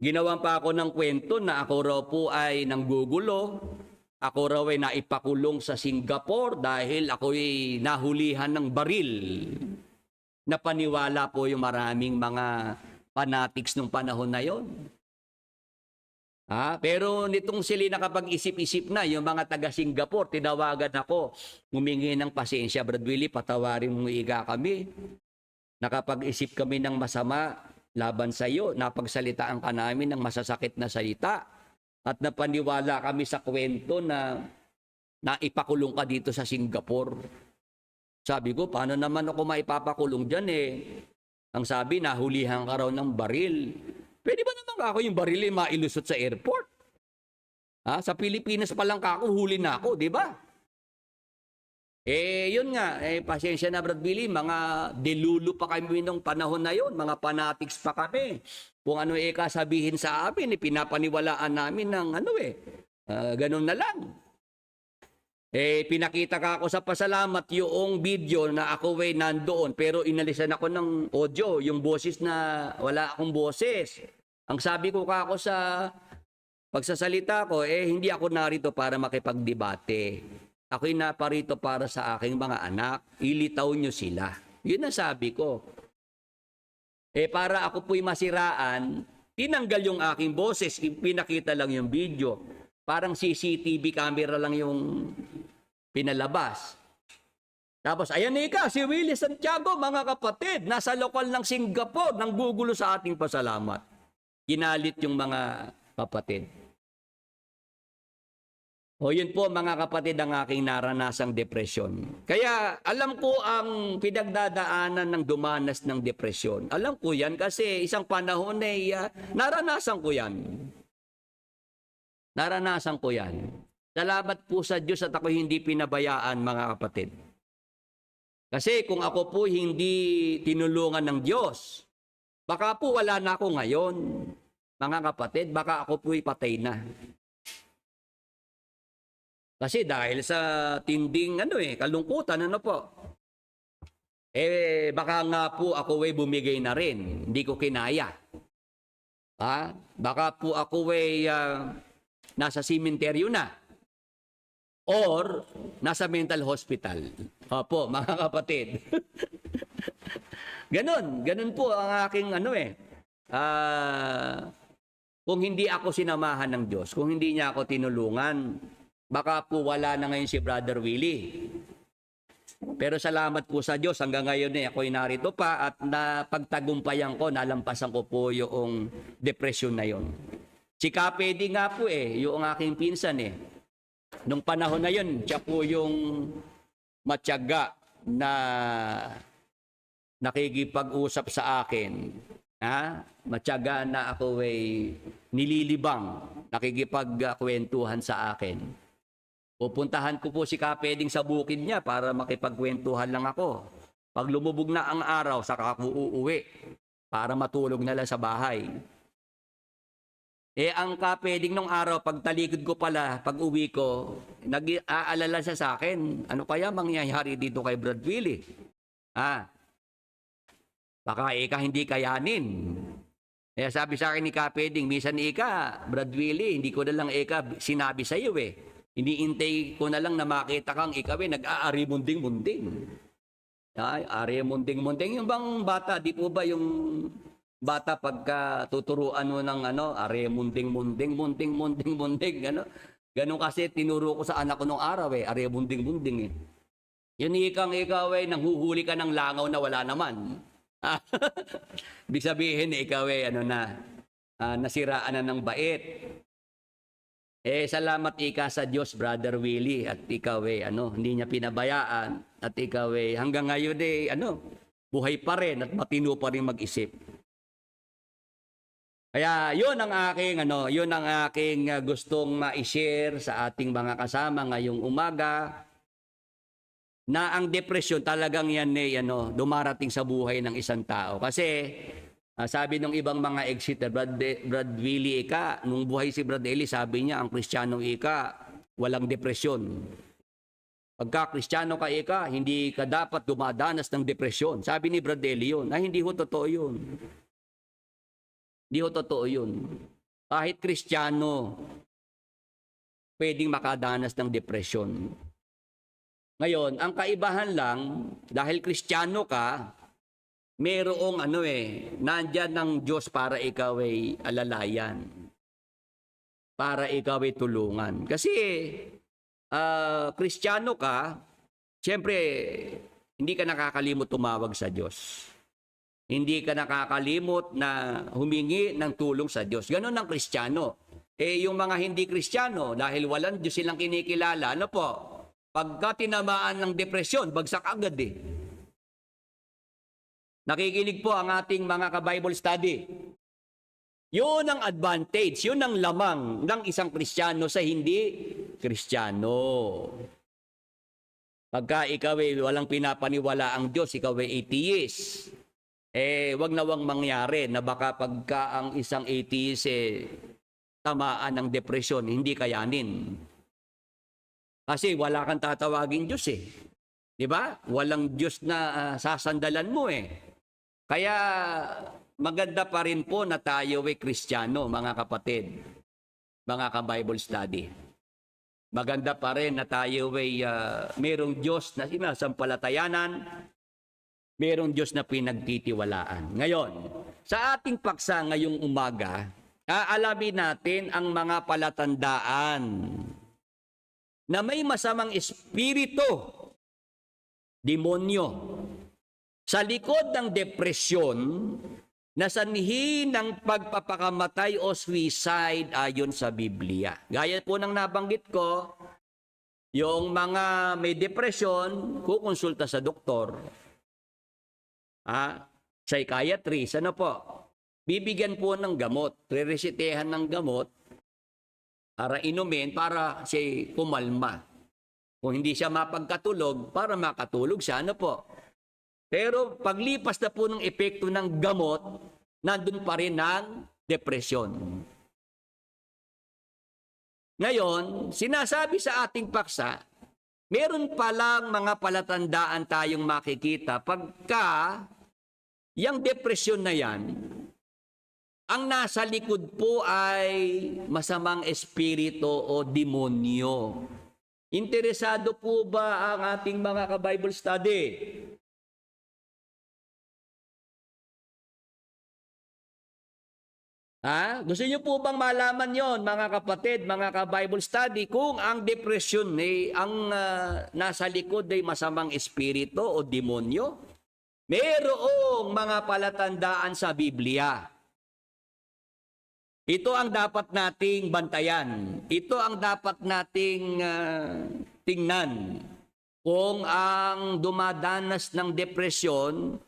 Ginawan pa ako ng kwento na ako raw po ay nanggugulo. Ako raw ay naipakulong sa Singapore dahil ako'y nahulihan ng baril. Napaniwala po yung maraming mga fanatics nung panahon na yon. Pero nitong sila nakapag-isip-isip na, yung mga taga-Singapore, tinawagan ako, humingi ng pasensya, Brad Willie, patawarin mo kami. Nakapag-isip kami ng masama laban sa iyo, napagsalitaan ka namin ng masasakit na salita, at napaniwala kami sa kwento na naipakulong ka dito sa Singapore. Sabi ko, paano naman ako maipapakulong dyan eh? Ang sabi, nahulihan ka raw ng baril. Pwede ba naman ako yung baril mailusot sa airport? Sa Pilipinas pa lang ako, huli na ako, di ba? Yun nga, pasensya na Brad Billy, mga delulu pa kami nung panahon na yun, mga fanatics pa kami. Kung ano kasabihin sa amin, pinapaniwalaan namin ng ganun na lang. Pinakita ka ako sa pasalamat yung video na ako nandoon, pero inalisan ako ng audio, yung boses na wala akong boses. Ang sabi ko ako sa pagsasalita ko, hindi ako narito para makipagdebate. Ako'y naparito para sa aking mga anak. Ilitaw nyo sila. Yun ang sabi ko. Para ako po'y masiraan, tinanggal yung aking boses, pinakita lang yung video. Parang CCTV camera lang yung pinalabas. Tapos, ayan si Willie Santiago, mga kapatid, nasa lokal ng Singapore, nanggugulo sa ating pasalamat. Ginalit yung mga kapatid. Yun po mga kapatid ang aking naranasang depresyon. Kaya alam ko ang pinagdadaanan ng dumanas ng depresyon. Alam ko yan kasi isang panahon naranasan ko yan. Naranasan ko yan. Salamat po sa Diyos at ako hindi pinabayaan mga kapatid. Kasi kung ako po hindi tinulungan ng Diyos, baka po wala na ako ngayon, mga kapatid, baka ako po'y patay na. Kasi dahil sa tinding kalungkutan, baka nga po ako bumigay na rin, hindi ko kinaya. Baka po ako nasa sementeryo na. Or nasa mental hospital. Opo, mga kapatid. Ganun po ang aking kung hindi ako sinamahan ng Diyos, kung hindi niya ako tinulungan, baka po wala na ngayon si Brother Willie. Pero salamat po sa Diyos, hanggang ngayon ako'y narito pa at napagtagumpayan ko, nalampasan ko po yung depression na yon. Si Kapedi nga po yung aking pinsan Nung panahon na yun, siya po yung matyaga na nakikipag-usap sa akin. Matyaga na ako ay nililibang, nakikipagkwentuhan sa akin. Pupuntahan ko po si Kapeding sa bukid niya para makipagkwentuhan lang ako. Pag lumubog na ang araw, saka ako uuwi para matulog na lang sa bahay. Ang Kapeding nung araw, pag talikod ko pala, pag uwi ko, nag-aalala siya sa akin, ano kaya mangyayari dito kay Brad Willie? Baka hindi kayanin. Kaya sabi sa akin ni Kapeding, minsan Brad Willie, hindi ko na lang sinabi sa iyo Iniintay ko na lang na makita kang ikaw nag-aari munding-munding. Ari munding-munding. Yung bang bata, di po ba yung bata pagka tuturuan mo ng ari munding-munding, munding-munding, Ganun kasi tinuro ko sa anak ko nung araw ari munding-munding Yun ikaw nanghuhuli ka ng langaw na wala naman. Ibig sabihin, ikaw nasiraan na ng bait. Salamat sa Diyos, Brother Willie, at ikaw hindi niya pinabayaan, at ikaw hanggang ngayon buhay pa rin at matino pa rin mag-isip. Kaya yun ang aking gustong ma-share sa ating mga kasama ngayong umaga, na ang depresyon talagang yan dumarating sa buhay ng isang tao. Kasi sabi ng ibang mga exeter, Brad Willie nung buhay si Brad Eli, sabi niya, ang Kristiyanong walang depresyon. Pagka Kristiyano ka hindi ka dapat dumadanas ng depresyon. Sabi ni Brad Eli yun. Hindi ho totoo yun. Hindi ho totoo yun. Kahit Kristiyano, pwedeng makadanas ng depresyon. Ngayon, ang kaibahan lang, dahil Kristiyano ka, merong nandyan ng Diyos para ikaw ay alalayan. Para ikaw ay tulungan. Kasi, Kristiyano ka, siyempre, hindi ka nakakalimot tumawag sa Diyos. Hindi ka nakakalimot na humingi ng tulong sa Diyos. Ganon ang Kristiyano. Yung mga hindi Kristiyano, dahil walang Diyos silang kinikilala, pagka tinamaan ng depresyon, bagsak agad Nakikinig po ang ating mga ka-Bible study. Yun ang advantage, yun ang lamang ng isang Kristiyano sa hindi Kristiyano. Pagka ikaw walang pinapaniwala ang Diyos, ikaw atheist, wag na wang mangyari na baka pagka ang isang atheist tamaan ng depresyon, hindi kayanin. Kasi wala kang tatawagin Diyos Di ba? Walang Diyos na sasandalan mo Kaya maganda pa rin po na tayo Kristiyano, mga kapatid, mga ka-Bible study. Maganda pa rin na tayo merong Diyos na sinasampalatayanan, merong Diyos na pinagtitiwalaan. Ngayon, sa ating paksa ngayong umaga, aalamin natin ang mga palatandaan na may masamang espiritu, demonyo, sa likod ng depresyon na sanhi ng pagpapakamatay o suicide ayon sa Biblia. Gaya po ng nabanggit ko, yung mga may depresyon, kukonsulta sa doktor, psychiatrist, bibigyan po ng gamot, re-resitehan ng gamot para inumin, para siya kumalma. Kung hindi siya mapagkatulog, para makatulog siya, Pero paglipas na po ng epekto ng gamot, nandun pa rin ang depresyon. Ngayon, sinasabi sa ating paksa, meron palang mga palatandaan tayong makikita pagka yung depresyon na yan, ang nasa likod po ay masamang espiritu o demonyo. Interesado po ba ang ating mga ka-Bible study? Gusto niyo po bang malaman yon, mga kapatid, mga ka-Bible study, kung ang depression ang nasa likod ay masamang espiritu o demonyo? Mayroong mga palatandaan sa Biblia. Ito ang dapat nating bantayan. Ito ang dapat nating tingnan. Kung ang dumadanas ng depresyon,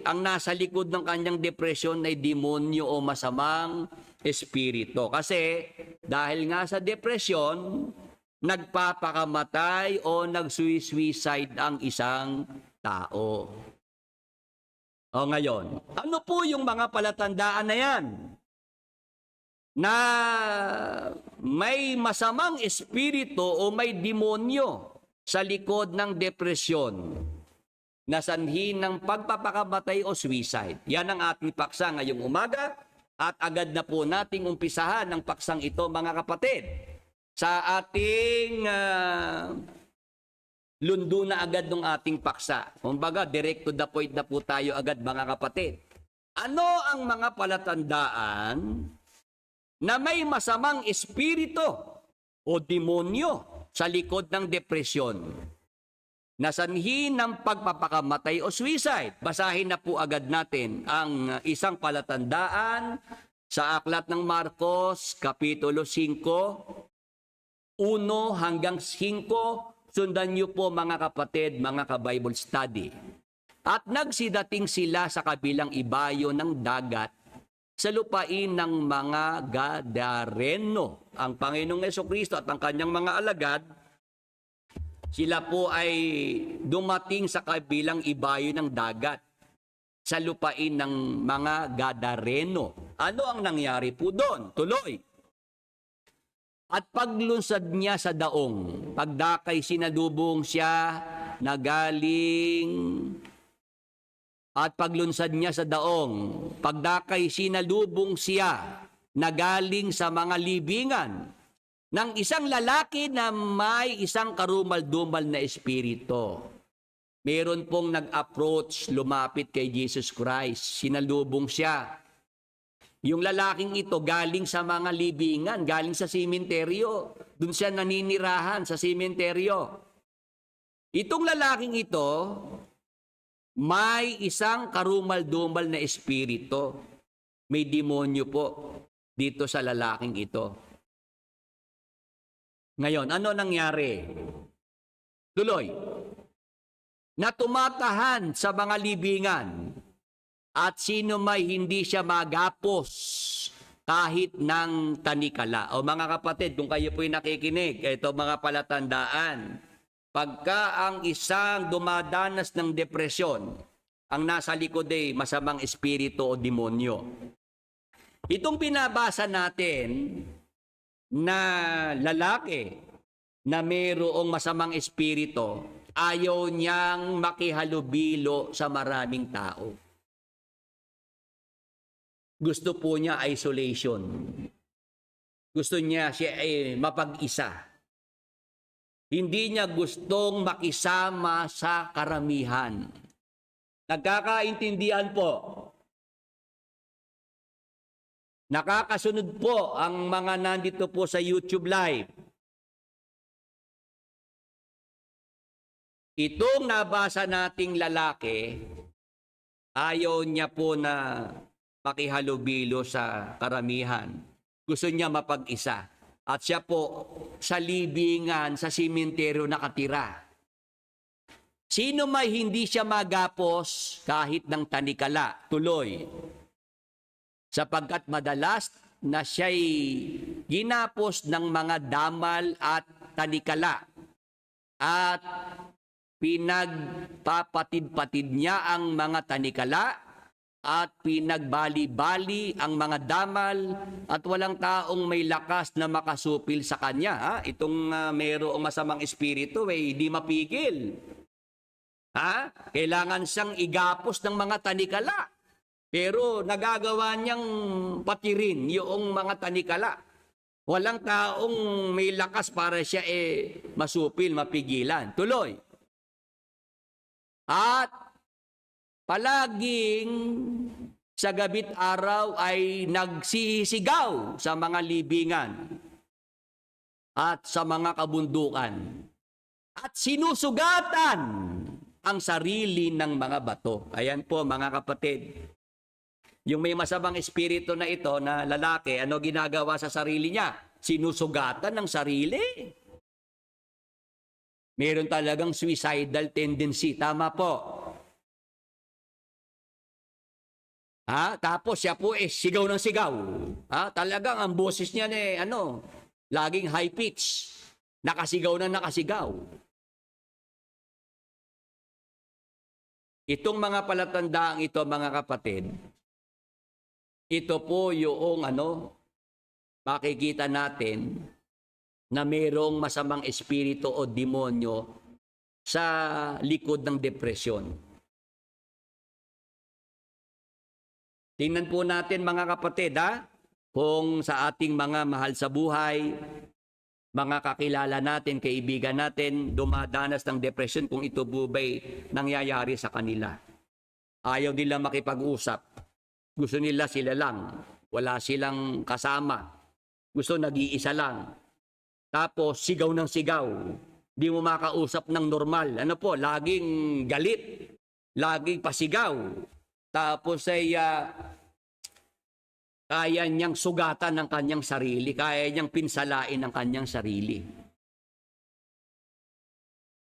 ang nasa likod ng kanyang depresyon ay demonyo o masamang espiritu. Kasi dahil nga sa depresyon, nagpapakamatay o nagsuicide ang isang tao. O ngayon, ano po yung mga palatandaan na yan? Na may masamang espiritu o may demonyo sa likod ng depresyon na sanhi ng pagpapakamatay o suicide. Yan ang ating paksa ngayong umaga at agad na po nating umpisahan ang paksang ito, mga kapatid. Sa ating lundo na agad ng ating paksa. Kumbaga, direct to the point na po tayo agad, mga kapatid. Ano ang mga palatandaan na may masamang espiritu o demonyo sa likod ng depresyon na sanhi ng pagpapakamatay o suicide? Basahin na po agad natin ang isang palatandaan sa aklat ng Marcos, Kapitulo 5, 1 hanggang 5. Sundan niyo po, mga kapatid, mga ka-Bible study. At nagsidating sila sa kabilang ibayo ng dagat sa lupain ng mga Gadareno. Ang Panginoong Jesucristo at ang kanyang mga alagad, sila po ay dumating sa kabilang ibayo ng dagat sa lupain ng mga Gadareno. Ano ang nangyari po doon? Tuloy. At paglunsad niya sa daong, pagdakay sinalubong siya na galing. At paglunsad niya sa daong, pagdakay sinalubong siya na galing sa mga libingan ng isang lalaki na may isang karumal-dumal na espiritu. Meron pong nag-approach, lumapit kay Jesus Christ, sinalubong siya. Yung lalaking ito galing sa mga libingan, galing sa sementeryo. Doon siya naninirahan sa sementeryo. Itong lalaking ito, may isang karumal-dumal na espiritu. May demonyo po dito sa lalaking ito. Ngayon, ano nangyari? Tuloy. Na tumatahan sa mga libingan at sino may hindi siya magapos kahit ng tanikala. O mga kapatid, kung kayo po'y nakikinig, ito mga palatandaan. Pagka ang isang dumadanas ng depresyon, ang nasa likod ay masamang espiritu o demonyo. Itong pinabasa natin na lalaki na mayroong masamang espiritu, ayaw niyang makihalubilo sa maraming tao. Gusto po niya isolation. Gusto niya siya ay mapag-isa. Hindi niya gustong makisama sa karamihan. Nagkakaintindihan po. Nakakasunod po ang mga nandito po sa YouTube Live. Itong nabasa nating lalaki, ayaw niya po na makihalubilo sa karamihan. Gusto niya mapag-isa. At siya po sa libingan, sa sementeryo nakatira. Sino may hindi siya magapos kahit ng tanikala? Tuloy. Sapagkat madalas na siya'y ginapos ng mga damal at tanikala. At pinagpapatid-patid niya ang mga tanikala at pinagbali-bali ang mga damal at walang taong may lakas na makasupil sa kanya. Ha? Itong mayroong masamang espiritu, hindi mapigil. Ha? Kailangan siyang igapos ng mga tanikala. Pero nagagawa niyang patirin yung mga tanikala. Walang taong may lakas para siya masupil, mapigilan. Tuloy. At palaging sa gabi't araw ay nagsisigaw sa mga libingan at sa mga kabundukan at sinusugatan ang sarili ng mga bato. Ayan po mga kapatid. Yung may masamang espiritu na ito na lalaki, ano ginagawa sa sarili niya? Sinusugatan ng sarili. Meron talagang suicidal tendency. Tama po. Tapos siya po sigaw ng sigaw. Talagang ang boses niya laging high pitch. Nakasigaw na nakasigaw. Itong mga palatandaang ito, mga kapatid, ito po yung makikita natin na mayroong masamang espiritu o demonyo sa likod ng depresyon. Tingnan po natin, mga kapatid, kung sa ating mga mahal sa buhay, mga kakilala natin, kaibigan natin, dumadanas ng depression, kung ito po ba'y nangyayari sa kanila. Ayaw nila makipag-usap. Gusto nila sila lang. Wala silang kasama. Gusto nag-iisa lang. Tapos sigaw ng sigaw. Di mo makausap ng normal. Laging galit. Laging pasigaw. Tapos kaya niyang sugatan ng kanyang sarili. Kaya niyang pinsalain ng kanyang sarili.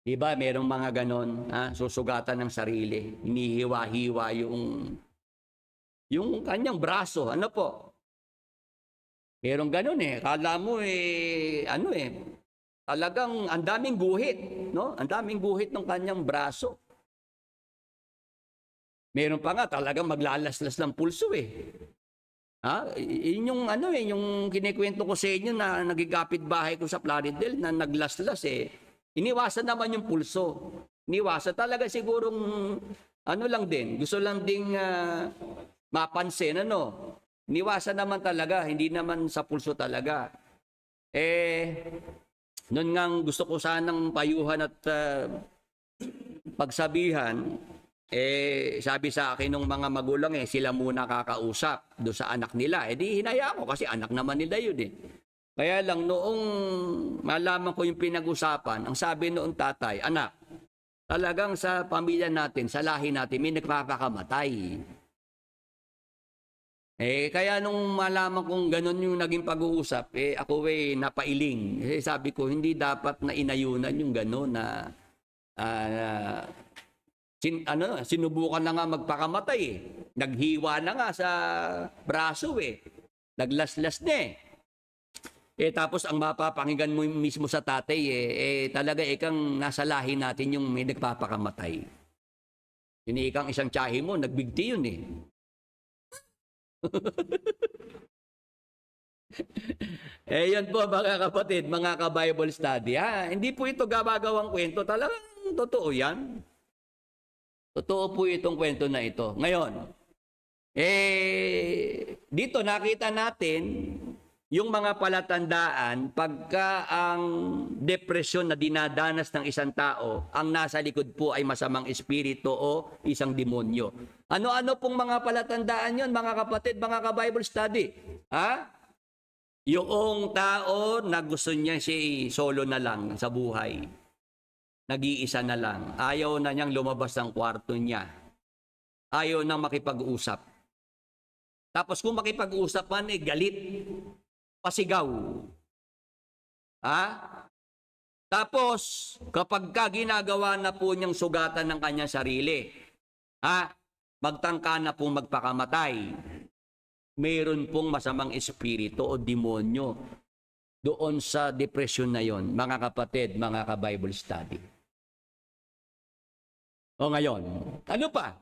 Diba, merong mga ganon, susugatan ng sarili. Hinihiwa-hiwa yung kanyang braso. Merong ganon Kala mo talagang ang daming guhit, no? Ang daming guhit ng kanyang braso. Meron pa nga talagang maglalaslas ng pulso Yun yung yung kinikwento ko sa inyo na nagigapit bahay ko sa Plaridel na naglaslas Iniwasan naman yung pulso. Iniwasan talaga sigurong lang din. Gusto lang ding mapansin Iniwasan naman talaga, hindi naman sa pulso talaga. Noon nga gusto ko sanang payuhan at pagsabihan, sabi sa akin ng mga magulang sila muna kakausap doon sa anak nila. Di hinaya ko kasi anak naman nila yun Kaya lang noong malaman ko yung pinag-usapan, ang sabi noong tatay, anak, talagang sa pamilya natin, sa lahi natin, may nagpapakamatay. Kaya nung malaman kong ganun yung naging pag-uusap, ako napailing. Sabi ko, hindi dapat na inayunan yung ganun na sinubukan na nga magpakamatay Naghiwa na nga sa braso Naglaslas na tapos ang mapapakinggan mo mismo sa tatay talaga ikang nasa lahi natin yung may nagpapakamatay. Ikang isang tiyahe mo, nagbigti yun yan po mga kapatid, mga ka-Bible study. Hindi po ito gabagawang kwento. Talagang totoo yan. Totoo po itong kwento na ito. Ngayon, dito nakita natin yung mga palatandaan pagka ang depresyon na dinadanas ng isang tao, ang nasa likod po ay masamang espiritu o isang demonyo. Ano-ano pong mga palatandaan yon, mga kapatid, mga ka-Bible study? Yung tao na gusto niya solo na lang sa buhay. Nag-iisa na lang. Ayaw na niyang lumabas ng kwarto niya. Ayaw nang makipag-usap. Tapos kung makipag-usap man, galit. Pasigaw. Tapos, kapag ginagawa na po niyang sugatan ng kanyang sarili, magtangka na pong magpakamatay, mayroon pong masamang espiritu o demonyo doon sa depression na yon, mga kapatid, mga ka-Bible study. O ngayon, ano pa?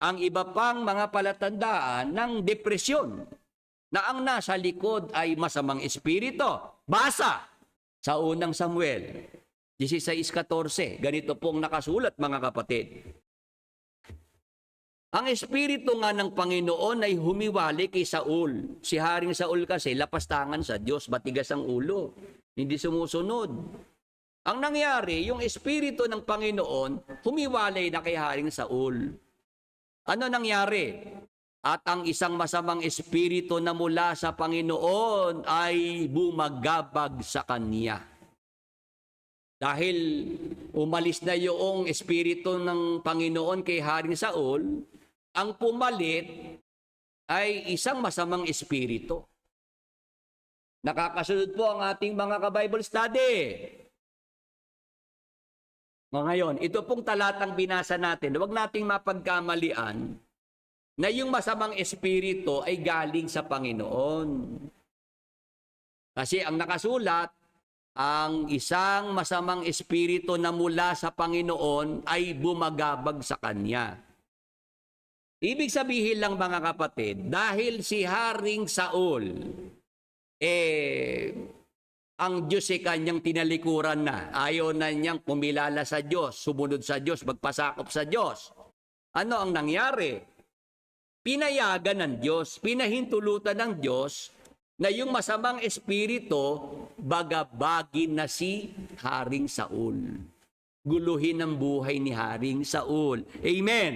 Ang iba pang mga palatandaan ng depresyon na ang nasa likod ay masamang espiritu. Basa sa unang Samuel 16:14. Ganito pong nakasulat, mga kapatid. Ang espiritu nga ng Panginoon ay humiwali kay Saul. Si Haring Saul kasi lapastangan sa Diyos, matigas ang ulo, hindi sumusunod. Ang nangyari, yung espiritu ng Panginoon humiwalay na kay Haring Saul. Ano nangyari? At ang isang masamang espiritu na mula sa Panginoon ay bumagabag sa kanya. Dahil umalis na yung espiritu ng Panginoon kay Haring Saul, ang pumalit ay isang masamang espiritu. Nakakasunod po ang ating mga ka-Bible study. Ngayon, ito pong talatang binasa natin, huwag nating mapagkamalian na yung masamang espiritu ay galing sa Panginoon. Kasi ang nakasulat, ang isang masamang espiritu na mula sa Panginoon ay bumagabag sa Kanya. Ibig sabihin lang mga kapatid, dahil si Haring Saul, ang Diyos ay kanyang tinalikuran na. Ayaw na niyang kumilala sa Diyos, sumunod sa Diyos, magpasakop sa Diyos. Ano ang nangyari? Pinayagan ng Diyos, pinahintulutan ng Diyos na yung masamang espiritu bagabagin na si Haring Saul. Guluhin ang buhay ni Haring Saul. Amen.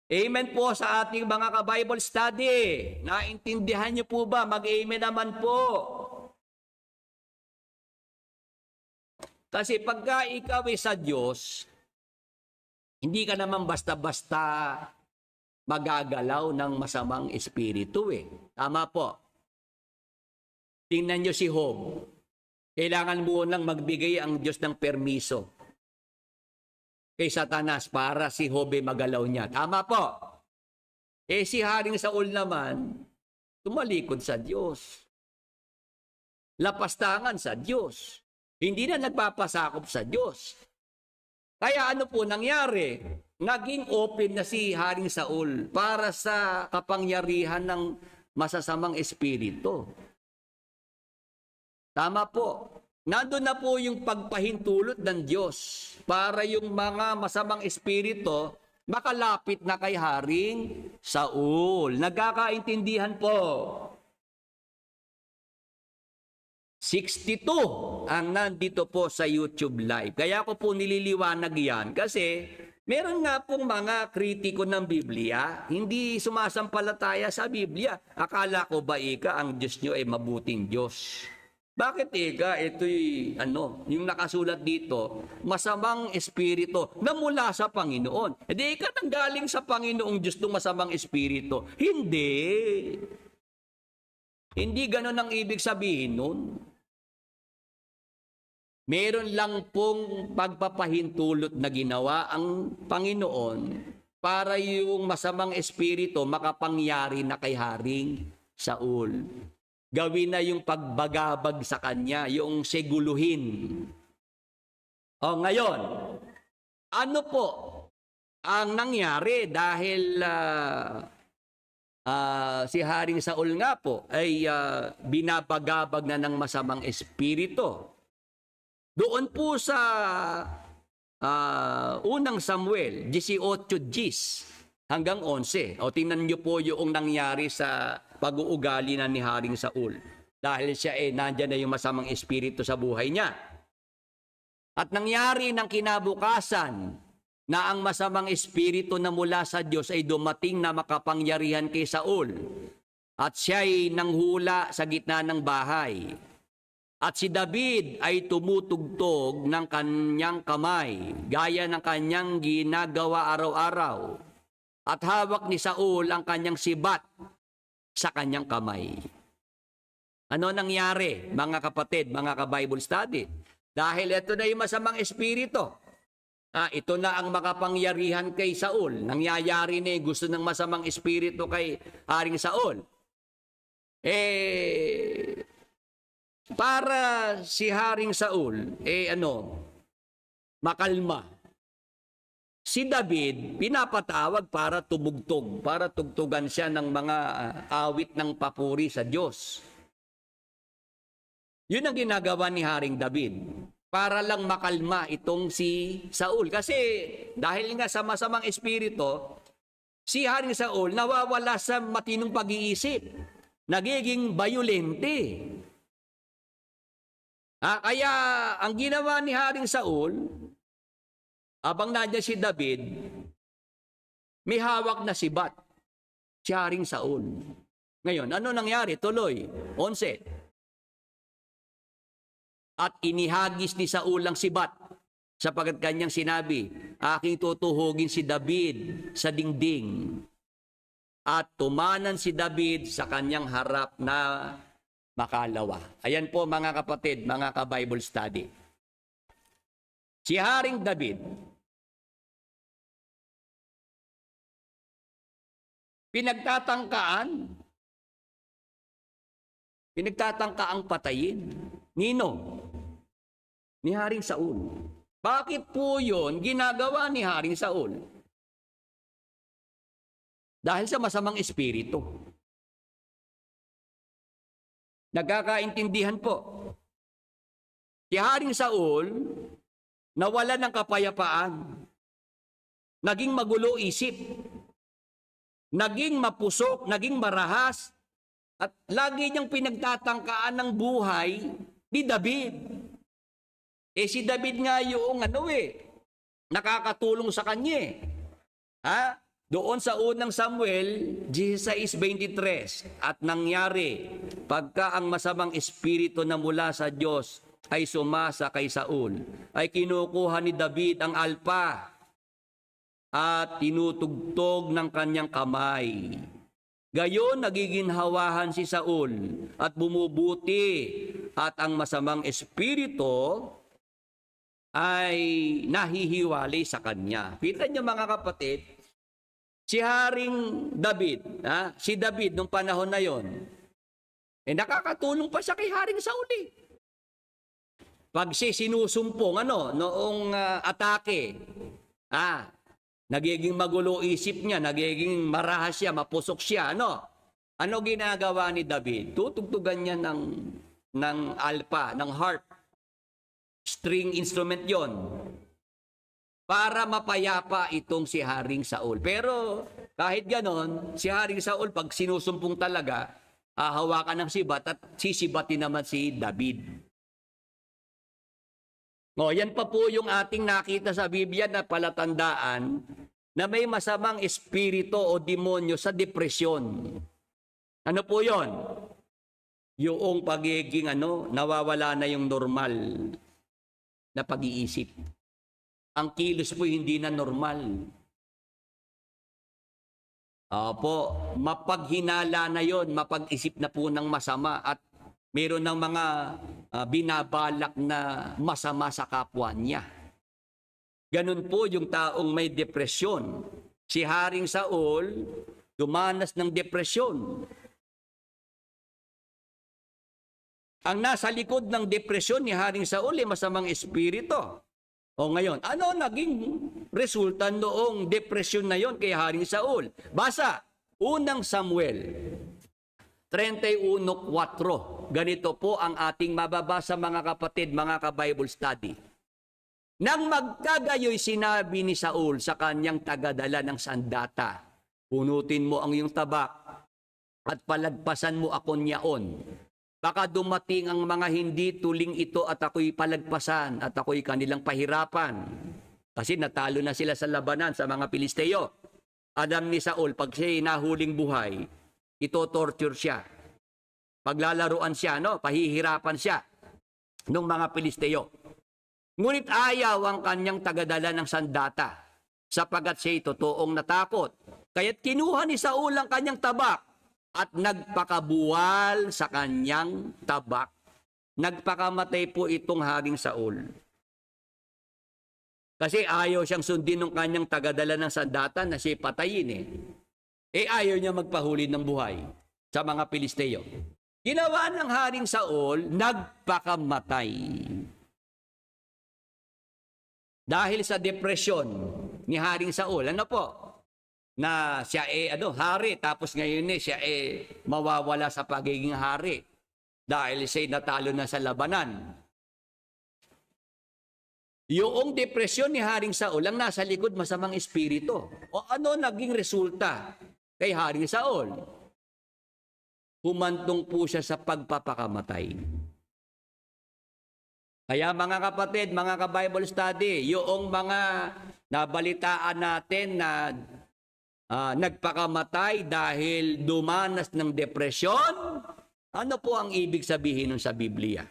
Amen po sa ating mga ka-Bible study. Naintindihan niyo po ba? Mag-amen naman po. Kasi pagka ikaw ay sa Diyos, hindi ka naman basta-basta magagalaw ng masamang espiritu eh. Tama po. Tingnan niyo si Job. Kailangan mo lang magbigay ang Diyos ng permiso kay Satanas para si Job ay magalaw niya. Tama po. Si Haring Saul naman, tumalikod sa Diyos. Lapastangan sa Diyos. Hindi na nagpapasakop sa Diyos. Kaya ano po nangyari? Naging open na si Haring Saul para sa kapangyarihan ng masasamang espiritu. Tama po. Nandun na po yung pagpahintulot ng Diyos para yung mga masamang espiritu makalapit na kay Haring Saul. Nagkakaintindihan po. 62 ang nandito po sa YouTube Live. Kaya ko po nililiwanag yan kasi meron nga pong mga kritiko ng Biblia, hindi sumasampalataya sa Biblia. Akala ko ba ang Diyos nyo ay mabuting Diyos? Bakit ito'y yung nakasulat dito, masamang espiritu na mula sa Panginoon. Hindi nanggaling sa Panginoong Diyos ng masamang espiritu. Hindi. Hindi ganon ang ibig sabihin nun. Meron lang pong pagpapahintulot na ginawa ang Panginoon para yung masamang espiritu makapangyari na kay Haring Saul. Gawin na yung pagbagabag sa kanya, yung seguluhin. Ngayon, ano po ang nangyari dahil si Haring Saul nga po ay binabagabag na ng masamang espiritu. Doon po sa unang Samuel, 18:10 hanggang 11. Tingnan niyo po yung nangyari sa pag-uugali na ni Haring Saul. Dahil siya nandyan na yung masamang espiritu sa buhay niya. At nangyari ng kinabukasan na ang masamang espiritu na mula sa Diyos ay dumating na makapangyarihan kay Saul. At siya ay nanghula sa gitna ng bahay. At si David ay tumutugtog ng kanyang kamay, gaya ng kanyang ginagawa araw-araw. At hawak ni Saul ang kanyang sibat sa kanyang kamay. Ano nangyari, mga kapatid, mga ka-Bible study? Dahil ito na yung masamang espiritu. Ito na ang makapangyarihan kay Saul. Nangyayari na gusto ng masamang espiritu kay Haring Saul. Para si Haring Saul, makalma. Si David, pinapatawag para tumugtog, para tugtugan siya ng mga awit ng papuri sa Diyos. Yun ang ginagawa ni Haring David, para lang makalma itong si Saul. Kasi dahil nga sa masamang espiritu, si Haring Saul nawawala sa matinong pag-iisip, nagiging bayolente. Kaya ang ginawa ni Haring Saul, abang nandiyan si David, may hawak na sibat, si Haring Saul. Ngayon, ano nangyari? Tuloy, 11. At inihagis ni Saul ang sibat Sapagkat kanyang sinabi, aking tutuhugin si David sa dingding. At tumanan si David sa kanyang harap na makalawa. Ayan po mga kapatid, mga ka-Bible study. Si Haring David, pinagtatangkaang patayin. Nino? Ni Haring Saul. Bakit po yun ginagawa ni Haring Saul? Dahil sa masamang espiritu. Nagkakaintindihan po. Si Haring Saul, nawala ng kapayapaan. Naging magulo isip. Naging mapusok, naging marahas. At lagi niyang pinagtatangkaan ng buhay ni David. Si David nga yung nakakatulong sa kanya. Ha? Doon sa unang Samuel 16:23, at nangyari, pagka ang masamang espiritu na mula sa Diyos ay sumasa kay Saul, ay kinukuha ni David ang alpa at tinutugtog ng kanyang kamay. Gayon nagiginhawahan si Saul at bumubuti, at ang masamang espiritu ay nahihiwalay sa kanya. Kita niyo mga kapatid, si Haring David, si David nung panahon na yon, nakakatulong pa siya kay Haring Saul. Pag sinusumpong noong atake, nagiging magulo isip niya, nagiging marahas siya, mapusok siya, Ano ginagawa ni David? Tutugtugan niya ng alpa, ng harp. String instrument yon, para mapayapa itong si Haring Saul. Pero kahit ganon, si Haring Saul pag sinusumpong talaga, hawakan ng sibat at sisibatin naman si David. Yan pa po yung ating nakita sa Biblia na palatandaan na may masamang espiritu o demonyo sa depresyon. Ano po yon? Yung pagiging nawawala na yung normal na pag-iisip. Ang kilos po hindi na normal. Opo, mapaghinala na yon, mapag-isip na po ng masama, at meron ng mga binabalak na masama sa kapwa niya. Ganun po yung taong may depresyon. Si Haring Saul, dumanas ng depresyon. Ang nasa likod ng depresyon ni Haring Saul ay masamang espiritu. O ngayon, ano naging resulta noong depresyon na yon kay Haring Saul? Basa, unang Samuel 31:4. Ganito po ang ating mababasa mga kapatid, mga ka-Bible study. Nang magkagayoy sinabi ni Saul sa kanyang tagadala ng sandata, punutin mo ang iyong tabak at palagpasan mo ako niyaon. Baka dumating ang mga hindi tuling ito at ako'y palagpasan at ako'y kanilang pahirapan. Kasi natalo na sila sa labanan sa mga Pilisteo. Alam ni Saul, pag siya'y nahuling buhay, ito torture siya. Paglalaruan siya, pahihirapan siya ng mga Pilisteo. Ngunit ayaw ang kanyang tagadala ng sandata, sapagat siya'y totoong natakot. Kaya't kinuha ni Saul ang kanyang tabak at nagpakabuwal sa kanyang tabak. Nagpakamatay po itong Haring Saul. Kasi ayaw siyang sundin ng kanyang tagadala ng sandata na siya'y patayin. Ayaw niya magpahuli ng buhay sa mga Pilisteo. Ginawa ng Haring Saul, nagpakamatay. Dahil sa depresyon ni Haring Saul, na siya hari, tapos ngayon siya mawawala sa pagiging hari dahil siya natalo na sa labanan. Yung depresyon ni Haring Saul ang nasa likod masamang espiritu. O ano naging resulta kay Haring Saul? Humantong po siya sa pagpapakamatay. Kaya mga kapatid, mga ka-Bible study, yung mga nabalitaan natin na nagpakamatay dahil dumanas ng depresyon, ano po ang ibig sabihin nun sa Biblia?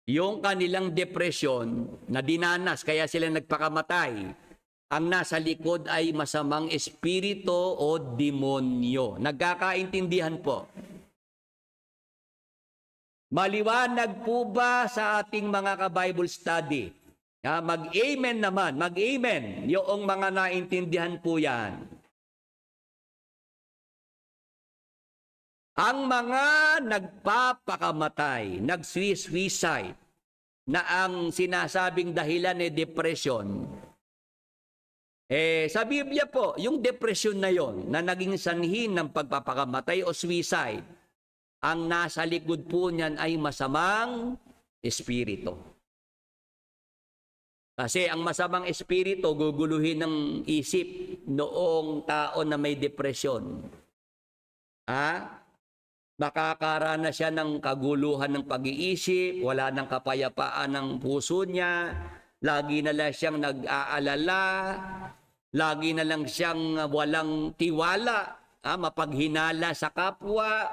yung kanilang depresyon na dinanas, kaya sila nagpakamatay, ang nasa likod ay masamang espiritu o demonyo. Nagkakaintindihan po? Maliwanag po ba sa ating mga ka-Bible study? Mag-amen naman, mag-amen yung mga naintindihan po yan. Ang mga nagpapakamatay, nag-suicide, na ang sinasabing dahilan ay depression, sa Biblia po, yung depression na yon na naging sanhi ng pagpapakamatay o suicide, ang nasa likod po niyan ay masamang espiritu. Kasi ang masamang espiritu, guguluhin ng isip noong tao na may depression. Makakaranas siya ng kaguluhan ng pag-iisip, wala ng kapayapaan ng puso niya, lagi na lang siyang nag-aalala, lagi na lang siyang walang tiwala, mapaghinala sa kapwa,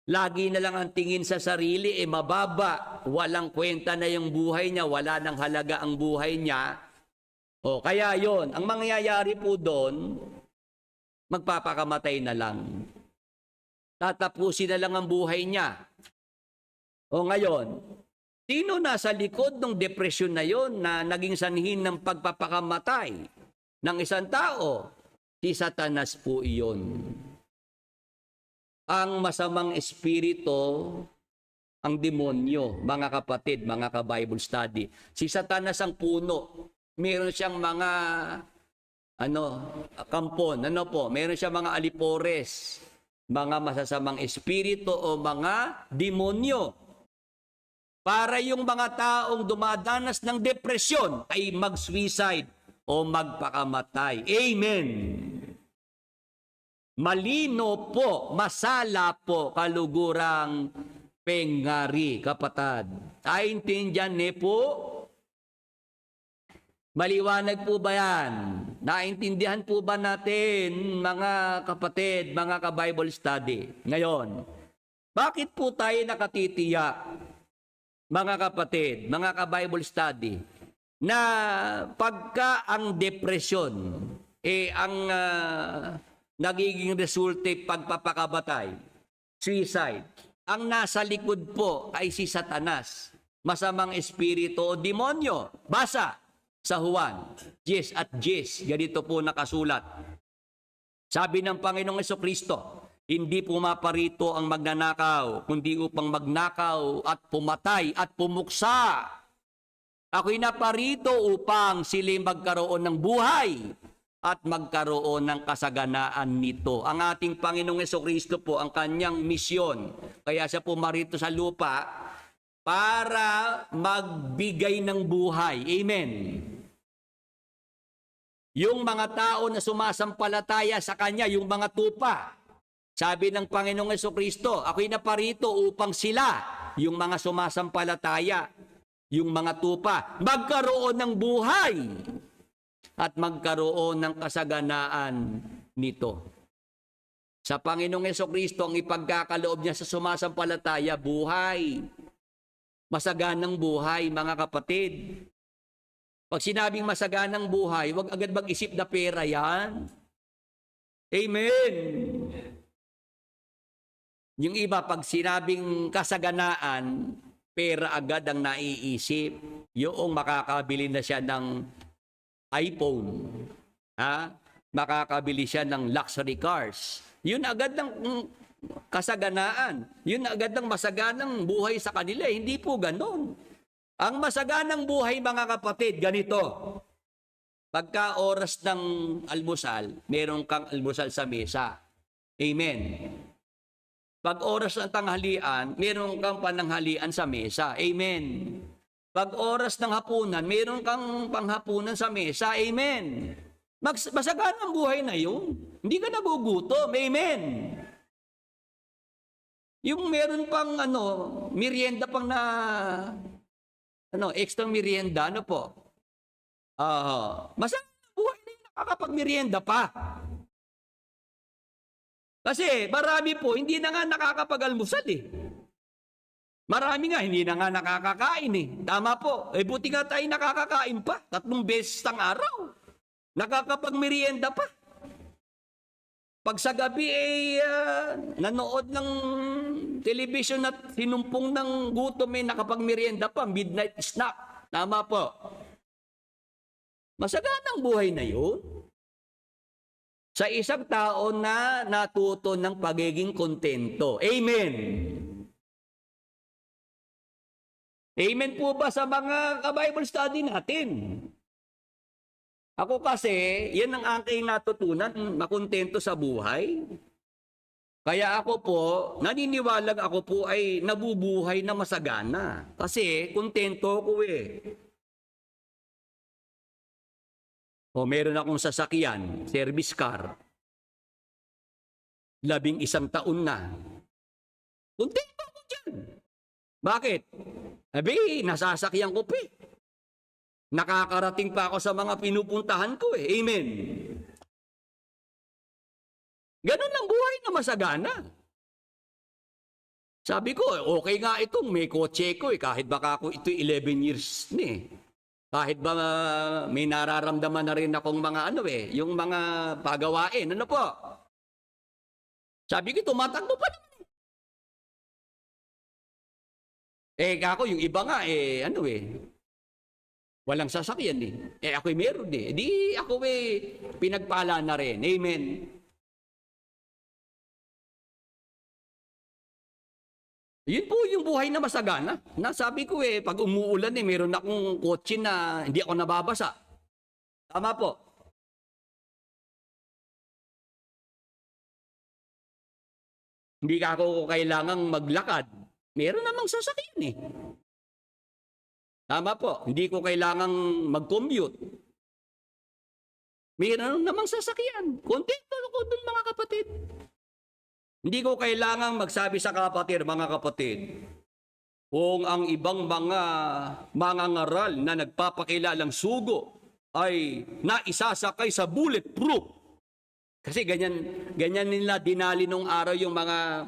lagi na lang ang tingin sa sarili, mababa, walang kwenta na yung buhay niya, wala nang halaga ang buhay niya. Kaya yon, ang mangyayari po doon, magpapakamatay na lang. Tatapusin na lang ang buhay niya. Ngayon, sino nasa likod ng depresyon na yon na naging sanhin ng pagpapakamatay ng isang tao? Si Satanas po iyon. Ang masamang espiritu, ang demonyo, mga kapatid, mga ka-Bible study. Si Satanas ang puno. Meron siyang mga kampon, meron siyang mga alipores, mga masasamang espiritu o mga demonyo. Para yung mga taong dumadanas ng depresyon ay mag-suicide o magpakamatay. Amen. Malino po, masala po, kalugurang pengari, kapatid. Naintindihan niyo po? Maliwanag po ba yan? Naintindihan po ba natin, mga kapatid, mga ka-Bible study? Ngayon, bakit po tayo nakatitiyak, mga kapatid, mga ka-Bible study, na pagka ang depresyon, ang nagiging resulta pagpapakamatay, suicide, ang nasa likod po ay si Satanas, masamang espiritu o demonyo. Basa sa Juan 10:10, ganito po nakasulat. Sabi ng Panginoong Jesucristo, hindi pumaparito ang magnanakaw, kundi upang magnakaw at pumatay at pumuksa. Ako'y naparito upang sila magkaroon ng buhay at magkaroon ng kasaganaan nito. Ang ating Panginoong Jesucristo po, ang kanyang misyon, kaya siya pumarito sa lupa para magbigay ng buhay. Amen. Yung mga tao na sumasampalataya sa Kanya, yung mga tupa, sabi ng Panginoong Jesucristo, ako'y naparito upang sila, yung mga sumasampalataya, yung mga tupa, magkaroon ng buhay at magkaroon ng kasaganaan nito. Sa Panginoong Jesucristo, ang ipagkakaloob niya sa sumasampalataya, buhay. Masaganang buhay, mga kapatid. Pag sinabing masaganang buhay, huwag agad mag-isip na pera yan. Amen. Yung iba, pag sinabing kasaganaan, pera agad ang naiisip. Yung makakabili na siya ng iPhone. Makakabili siya ng luxury cars. Yun agad ng kasaganaan. Yun agad ng masaganang buhay sa kanila. Hindi po ganon. Ang masaganang buhay, mga kapatid, ganito. Pagka oras ng almusal, meron kang almusal sa mesa. Amen. Pag oras ng tanghalian, meron kang pananghalian sa mesa. Amen. Pag oras ng hapunan, meron kang panghapunan sa mesa. Amen. Masaganang buhay na yun. Hindi ka nagugutom. Amen. Yung meron pang merienda pang na extra merienda, po? Masaganang buhay na yun, nakakapag-merienda pa. Kasi marami po, hindi na nga nakakapag-almusal eh. Marami nga, hindi na nga nakakakain eh. Tama po. Eh, buti nga tayo nakakakain pa. 3 beses ang araw. Nakakapagmerienda pa. Pag sa gabi nanood ng television at sinumpong ng gutom nakapagmerienda pa, midnight snack. Tama po. Masaganang buhay na yun. Sa isang tao na natuto ng pagiging kontento. Amen. Amen po ba sa mga ka-Bible study natin? Ako kasi, yan ang aking natutunan, makontento sa buhay. Kaya ako po, naniniwalag ako po ay nabubuhay na masagana. Kasi kontento ako eh. O meron akong sasakyan, service car. 11 taon na. Kontento ako dyan. Bakit? Abi, nasasakyan ko pa eh. Nakakarating pa ako sa mga pinupuntahan ko eh. Amen. Ganun ang buhay na masagana. Sabi ko, okay nga itong may kotse ko eh. Kahit baka ako ito 11 years na eh. Kahit ba may nararamdaman na rin akong mga yung mga pagawain. Ano po? Sabi ko, tumatakbo pa naman. Ako yung iba nga walang sasakyan eh. Ako'y meron eh. Di ako pinagpala na rin. Amen. Yun po yung buhay na masagana. Nasabi ko pag umuulan meron akong kotse na hindi ako nababasa. Tama po. Hindi ka ako kailangang maglakad. Meron namang sasakyan eh. Tama po. Hindi ko kailangang mag-commute. Meron namang sasakyan. Kontento ako dun mga kapatid. Hindi ko kailangang magsabi sa kapatid, mga kapatid, kung ang ibang mga mangangaral na nagpapakilalang sugo ay naisasakay sa bulletproof. Kasi ganyan nila dinali nung araw yung mga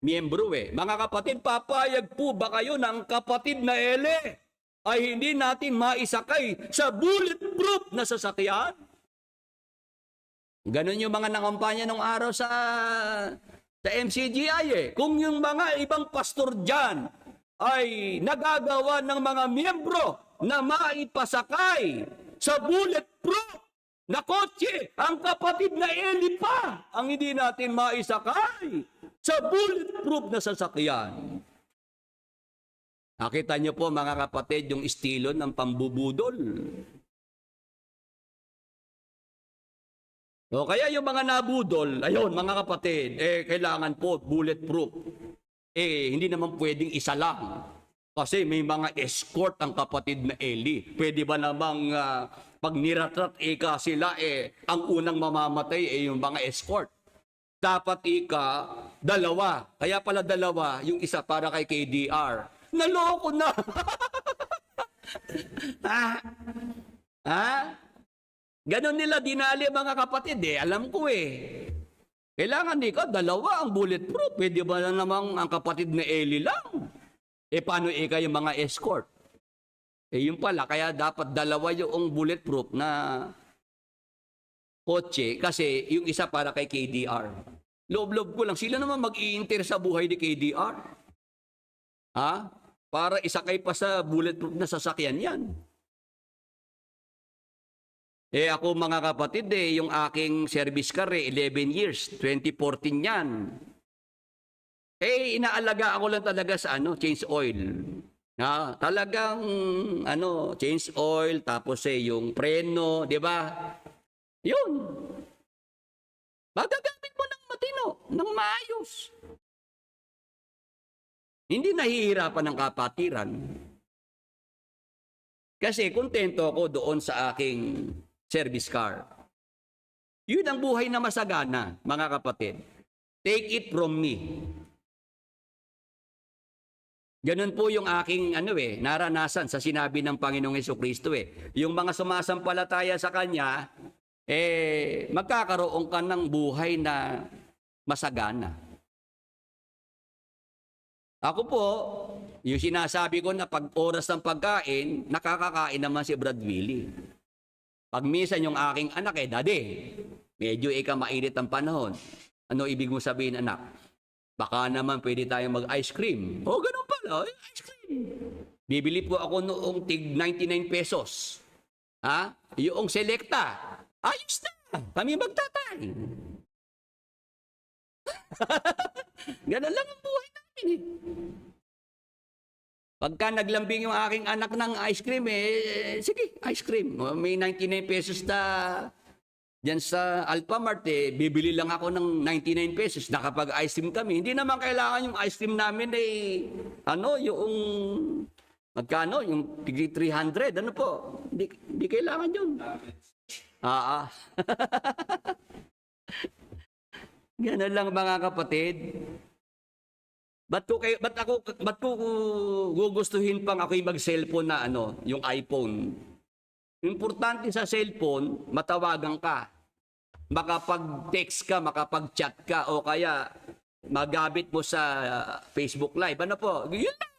miyembro eh. Mga kapatid, papayag po ba kayo ng kapatid na Ele ay hindi natin maisakay sa bulletproof na sasakyan? Ganon yung mga nangampanya nung araw sa MCGI eh. Kung yung mga ibang pastor dyan ay nagagawa ng mga miyembro na maipasakay sa bulletproof na kotse, ang kapatid na Eli pa ang hindi natin maisakay sa bulletproof na sasakyan. Nakita niyo po mga kapatid yung estilo ng pambubudol. O kaya yung mga nabudol, ayun mga kapatid, kailangan po bulletproof. Hindi naman pwedeng isa lang. Kasi may mga escort ang kapatid na Eli. Pwede ba namang pag niratrat sila, ang unang mamamatay yung mga escort. Dapat dalawa. Kaya pala dalawa, yung isa para kay KDR. Naloko na! Ganon nila dinali mga kapatid Alam ko Kailangan dalawa ang bulletproof. Pwede ba na namang ang kapatid na Eli lang? Paano yung mga escort? Yun pala, kaya dapat dalawa yung bulletproof na kotse kasi yung isa para kay KDR. Loob-loob ko lang, sila naman mag-i-inter sa buhay ni KDR. Para isakay pa sa bulletproof na sasakyan yan. Ako mga kapatid yung aking service car 11 years, 2014 yan. Inaalaga ako lang talaga sa change oil. Talagang change oil, tapos yung preno, di ba? Yun. Magagamit mo ng matino, ng maayos. Hindi nahihirapan ng kapatiran. Kasi kontento ako doon sa aking service car. Yun ang buhay na masagana, mga kapatid. Take it from me. Ganun po yung aking naranasan sa sinabi ng Panginoong Jesucristo Yung mga sumasampalataya sa Kanya, magkakaroon ka ng buhay na masagana. Ako po, yung sinasabi ko na pag oras ng pagkain, nakakakain naman si Brad Willie. Pag minsan yung aking anak Daddy, medyo mainit ang panahon. Ano ibig mo sabihin, anak? Baka naman pwede tayong mag-ice cream. Oh, ganun pala, ice cream. Bibili po ako noong tig 99 pesos. Ha? Yung Selecta. Ayos na. Kami magtatay. Ganun lang ang buhay namin eh. Pagka naglambing yung aking anak ng ice cream, sige, ice cream. May 99 pesos na dyan sa Alphamart, bibili lang ako ng 99 pesos. Nakapag-ice cream kami. Hindi naman kailangan yung ice cream namin yung magkano? Yung 300, ano po? Hindi kailangan yun. Ganun lang mga kapatid. Ba't ko gugustuhin pang ako'y mag-cellphone na yung iPhone? Importante sa cellphone, matawagan ka. Makapag-text ka, makapag-chat ka, o kaya magamit mo sa Facebook Live. Ano po? Yun lang.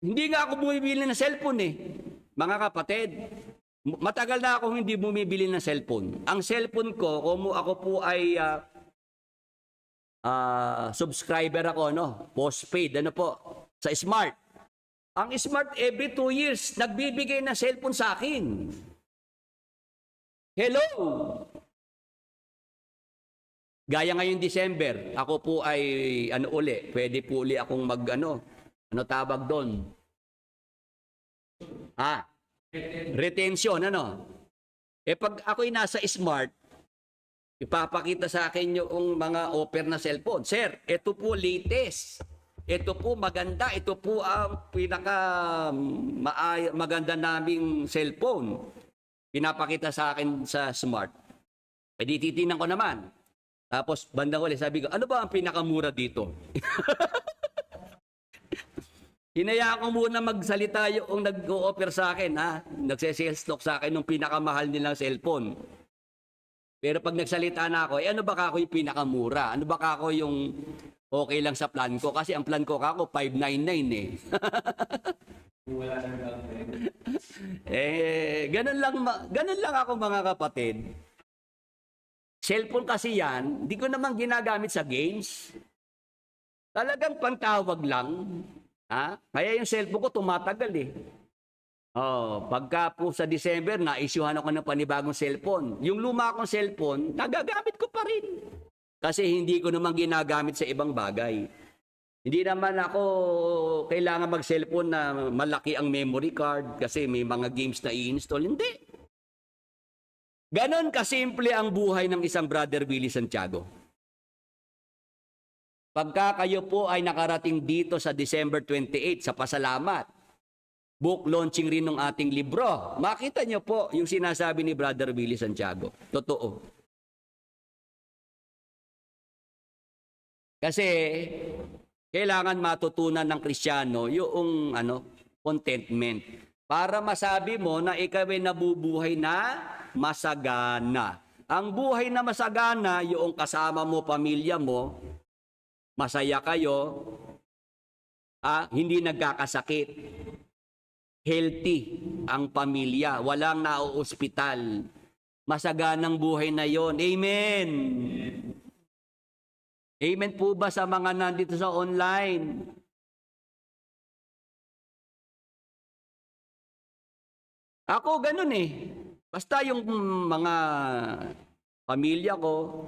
Hindi nga ako bumibili ng cellphone mga kapatid. Matagal na ako hindi bumibili ng cellphone. Ang cellphone ko, ako po ay subscriber ako, postpaid, sa Smart. Ang Smart every 2 years, nagbibigay ng cellphone sa akin. Hello! Gaya ngayong December, ako po ay, pwede po uli akong tawag doon? Retention, pag ako'y nasa Smart, ipapakita sa akin yung mga offer na cellphone. Sir, ito po latest. Ito po maganda. Ito po ang maganda naming cellphone. Pinapakita sa akin sa Smart. Pwede titinan ko naman. Tapos bandang huli, sabi ko, ano ba ang pinakamura dito? Hinayaan ko muna magsalita yung nag-o-offer sa akin, nagse-sales talk sa akin ng pinakamahal nilang cellphone. Pero pag nagsalita na ako, ano ba ako yung pinakamura? Ano ba ako yung okay lang sa plan ko? Kasi ang plan ko 599 ganun lang ako mga kapatid. Cellphone kasi yan, hindi ko naman ginagamit sa games. Talagang pantawag lang. Kaya yung cellphone ko tumatagal pagka po sa December, na-issuehan ako ng panibagong cellphone. Yung luma kong cellphone, nagagamit ko pa rin. Kasi hindi ko naman ginagamit sa ibang bagay. Hindi naman ako kailangan mag-cellphone na malaki ang memory card kasi may mga games na i-install. Hindi. Ganon kasimple ang buhay ng isang Brother Willie Santiago. Pagka kayo po ay nakarating dito sa December 28 sa pasalamat, book launching rin ng ating libro. Makita niyo po yung sinasabi ni Brother Willie Santiago. Totoo. Kasi kailangan matutunan ng Kristiyano yung contentment para masabi mo na ikaw ay nabubuhay na masagana. Ang buhay na masagana, yung kasama mo, pamilya mo, masaya kayo, hindi nagkakasakit. Healthy ang pamilya, walang nauospital. Masaganang buhay na yon. Amen. Amen po ba sa mga nandito sa online? Ako ganun Basta yung mga pamilya ko,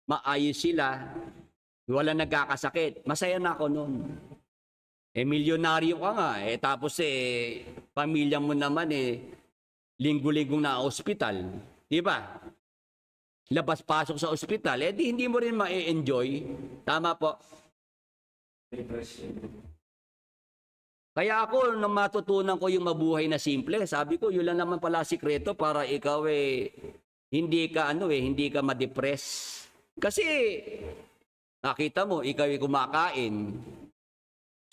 maayos sila, wala nagkakasakit. Masaya na ako noon. Milyonaryo ka nga. Tapos pamilya mo naman linggo-linggong na ospital. Di ba? Labas-pasok sa ospital. Di hindi mo rin ma-enjoy. Tama po. Kaya ako, nung matutunan ko yung mabuhay na simple, sabi ko, yun lang naman pala sikreto para ikaw hindi ka ma-depress. Kasi, nakita mo, ikaw kumakain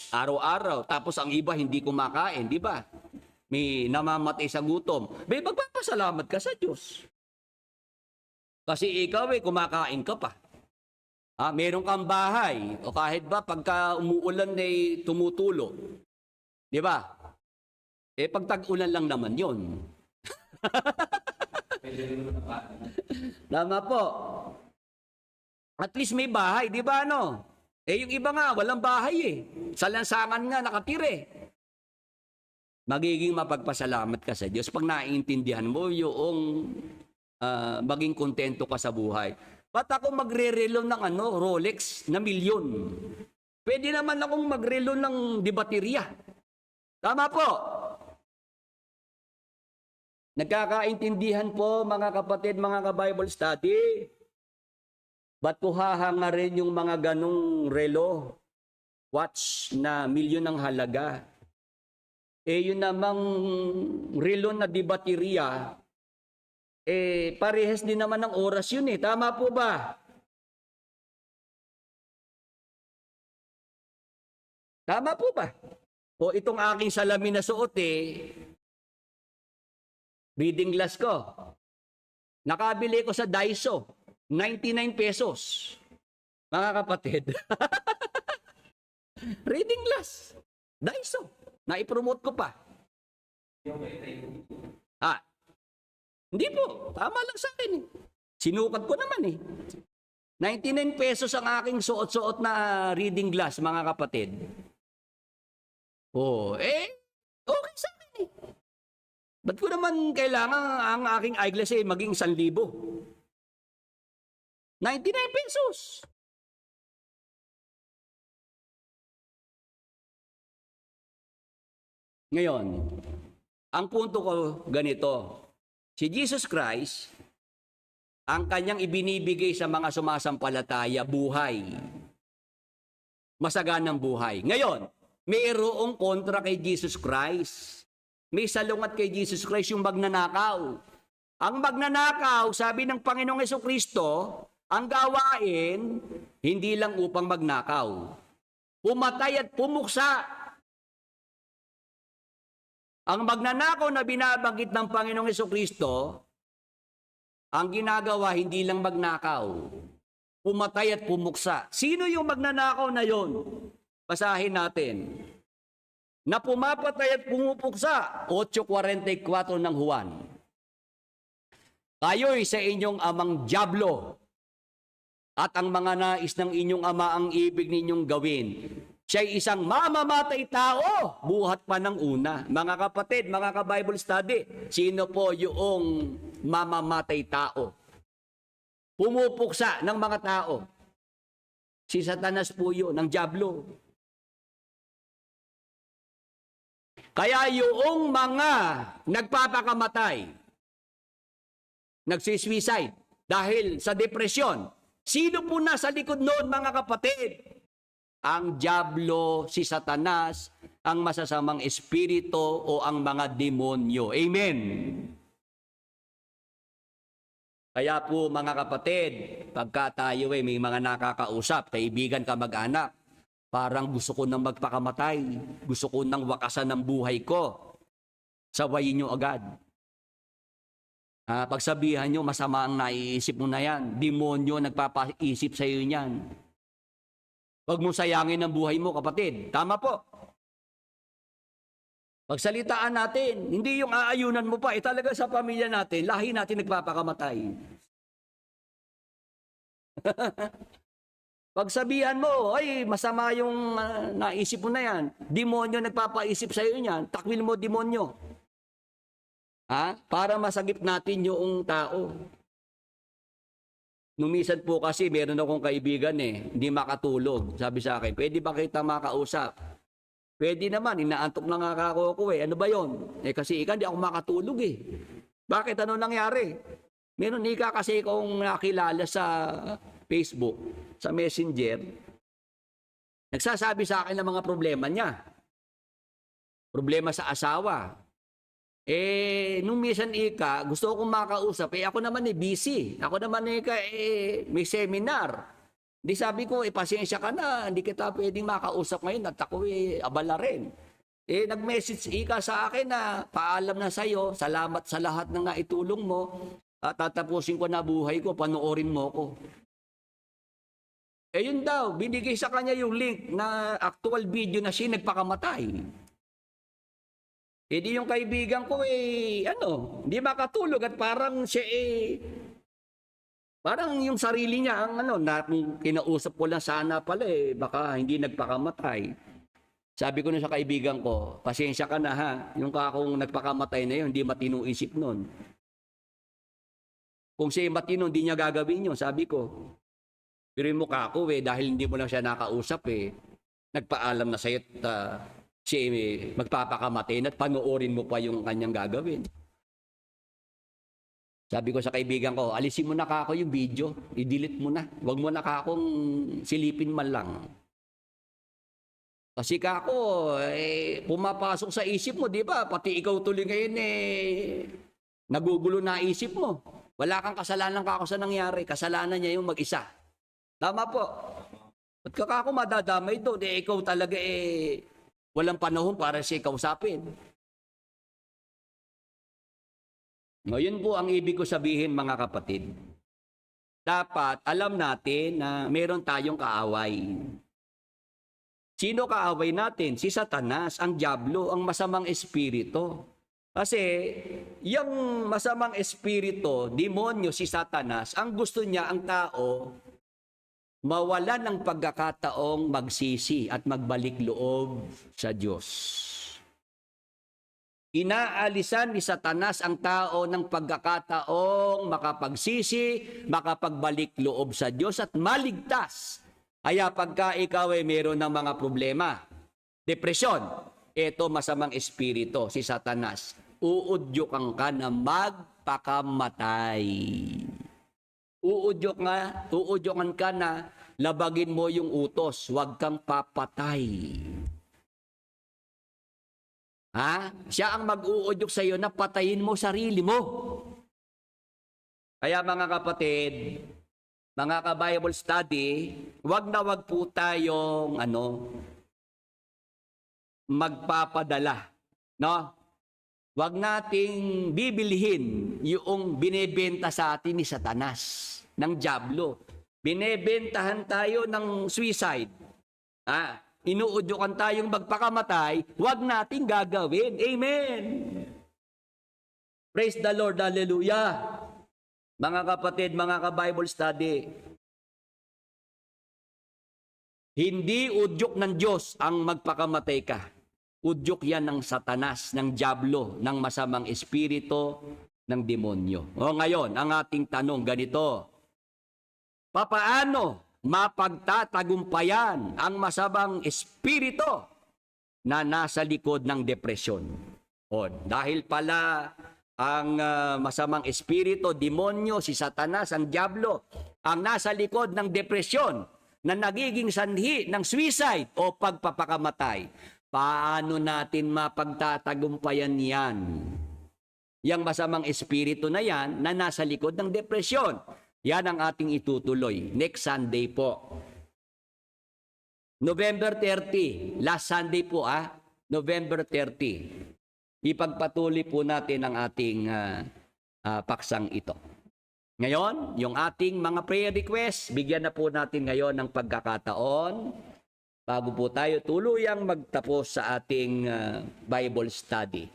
araw-araw, tapos ang iba hindi kumakain, di ba? May namamatay sa gutom. Magpapasalamat ka sa Diyos. Kasi ikaw kumakain ka pa. Meron kang bahay, o kahit ba pagka umuulan ay tumutulo. Di ba? Pag tag-ulan lang naman yun. Tama po. At least may bahay, di ba ano? Yung iba nga, walang bahay eh. Sa lansangan nga, nakatire. Magiging mapagpasalamat ka sa Diyos pag naiintindihan mo yung maging kontento ka sa buhay. Ba't ako magre-relo ng Rolex na milyon? Pwede naman akong magrelo ng dibaterya. Tama po. Nagkakaintindihan po mga kapatid, mga ka-Bible study. Ba't po hahangarin yung mga ganong relo, watch na milyon ang halaga? Yun namang relo na dibaterya, parehas din naman ng oras yun eh. Tama po ba? Tama po ba? O itong aking salamin na suot reading glass ko. Nakabili ko sa Daiso. 99 pesos. Mga kapatid. Reading glass. Daiso. Naipromote ko pa. Hindi po. Tama lang sa akin Sinukat ko naman 99 pesos ang aking suot-suot na reading glass, mga kapatid. Okay sa akin Ba't ko naman kailangan ang aking eyeglass maging 1,000? 99 pesos. Ngayon, ang punto ko ganito. Si Jesus Christ, ang kanyang ibinibigay sa mga sumasampalataya, buhay. Masaganang buhay. Ngayon, mayroong kontra kay Jesus Christ. May salungat kay Jesus Christ yung magnanakaw. Ang magnanakaw, sabi ng Panginoong Jesucristo, ang gawain, hindi lang upang magnakaw. Pumatay at pumuksa. Ang magnanakaw na binabanggit ng Panginoong Jesucristo, ang ginagawa hindi lang magnakaw. Pumatay at pumuksa. Sino yung magnanakaw na yon? Basahin natin. Na pumapatay at pumupuksa. 8:44 ng Juan. Kayo'y sa inyong amang dyablo. At ang mga nais ng inyong ama ang ibig ninyong gawin. Siya'y isang mamamatay tao, buhat pa ng una. Mga kapatid, mga ka-Bible study, sino po yung mamamatay tao? Pumupuksa ng mga tao. Si Satanas po yun, ng dyablo. Kaya yung mga nagpapakamatay, nagsisuicide dahil sa depresyon, sino po nasa likod noon, mga kapatid? Ang dyablo, si Satanas, ang masasamang espiritu o ang mga demonyo. Amen. Kaya po mga kapatid, pagka tayo may mga nakakausap, kaibigan ka mag-anak, parang gusto ko nang magpakamatay, gusto ko nang wakasan ng buhay ko, sawayin nyo agad. Pagsabihan nyo, masama ang naiisip mo na yan. Demonyo nagpapaisip sa iyo niyan. Huwag mo sayangin ang buhay mo, kapatid. Tama po. Pagsalitaan natin, hindi yung aayunan mo pa. Talaga sa pamilya natin, lahi natin nagpapakamatay. Pagsabihan mo, ay masama yung naisip mo na yan. Demonyo nagpapaisip sa iyo niyan. Takwil mo, demonyo. Para masagip natin yung tao. Numisan po kasi, meron akong kaibigan hindi makatulog. Sabi sa akin, pwede ba kita makausap? Pwede naman, inaantok na nga ako Ano ba yon? Kasi ika, di ako makatulog Bakit? Ano nangyari? Meron kasi akong nakilala sa Facebook, sa Messenger. Nagsasabi sa akin ng mga problema niya. Problema sa asawa. Nung minsan gusto kong makausap, ako naman busy. Ako naman may seminar. Di sabi ko, pasensya ka na, hindi kita pwedeng makausap ngayon at ako abala rin. Nag-message sa akin na paalam na sa'yo, salamat sa lahat ng naitulong mo, at tatapusin ko na buhay ko, panoorin mo ko. Eh yun daw, binigay sa kanya yung link na actual video na siya nagpakamatay. Eh di yung kaibigan ko hindi makatulog at parang siya parang yung sarili niya ang na kinausap ko lang sana pala baka hindi nagpakamatay. Sabi ko na sa kaibigan ko, pasensya ka na ha, yung kakong nagpakamatay na yun, hindi matinong isip nun. Kung siya matino, hindi niya gagawin yun, sabi ko. Pero yung mukha ko dahil hindi mo lang siya nakausap nagpaalam na sa'yo at siya magpapakamatay at panoorin mo pa yung kanyang gagawin. Sabi ko sa kaibigan ko, alisin mo na kako yung video, i-delete mo na. Huwag mo na kakong silipin man lang. Kasi kako, pumapasok sa isip mo, di ba? Pati ikaw tuloy ngayon nagugulo na isip mo. Wala kang kasalanan kako sa nangyari. Kasalanan niya yung mag-isa. Tama po. Ba't ka kako madadamay doon? Ikaw talaga walang panahon para siya kausapin. Ngayon po ang ibig ko sabihin mga kapatid. Dapat alam natin na meron tayong kaaway. Sino kaaway natin? Si Satanas, ang diablo, ang masamang espiritu. Kasi yung masamang espiritu, demonyo, si Satanas, ang gusto niya ang tao mawalan ng pagkakataong magsisi at magbalik loob sa Diyos. Inaalisan ni Satanas ang tao ng pagkakataong makapagsisi, makapagbalik loob sa Diyos at maligtas. Kaya pagka ikaw meron ng mga problema, depresyon, ito masamang espiritu, si Satanas, uudyukan ka na magpakamatay. Uudyokan ka na labagin mo yung utos, huwag kang papatay. Siya ang mag-uudyok sa iyo na patayin mo sarili mo. Kaya mga kapatid, mga ka-Bible study, huwag na huwag po tayong magpapadala, no? Huwag nating bibilihin yung binebenta sa atin ni Satanas, ng diablo. Binebentahan tayo ng suicide. Inuudyokan tayong magpakamatay, huwag nating gagawin. Amen. Praise the Lord. Hallelujah. Mga kapatid, mga ka-Bible study, hindi udyok ng Diyos ang magpakamatay ka. Udyok yan ng Satanas, ng diablo, ng masamang espiritu, ng demonyo. Ngayon, ang ating tanong ganito, papaano mapagtatagumpayan ang masamang espiritu na nasa likod ng depresyon? Dahil pala ang masamang espiritu, demonyo, si Satanas, ang diablo, ang nasa likod ng depresyon na nagiging sanhi ng suicide o pagpapakamatay. Paano natin mapagtatagumpayan yan? Yang masamang espiritu na yan na nasa likod ng depresyon. Yan ang ating itutuloy. Next Sunday po. November 30. Last Sunday po November 30. Ipagpatuloy po natin ang ating paksang ito. Ngayon, yung ating mga prayer requests, bigyan na po natin ngayon ng pagkakataon bago po tayo tuluyang magtapos sa ating Bible study.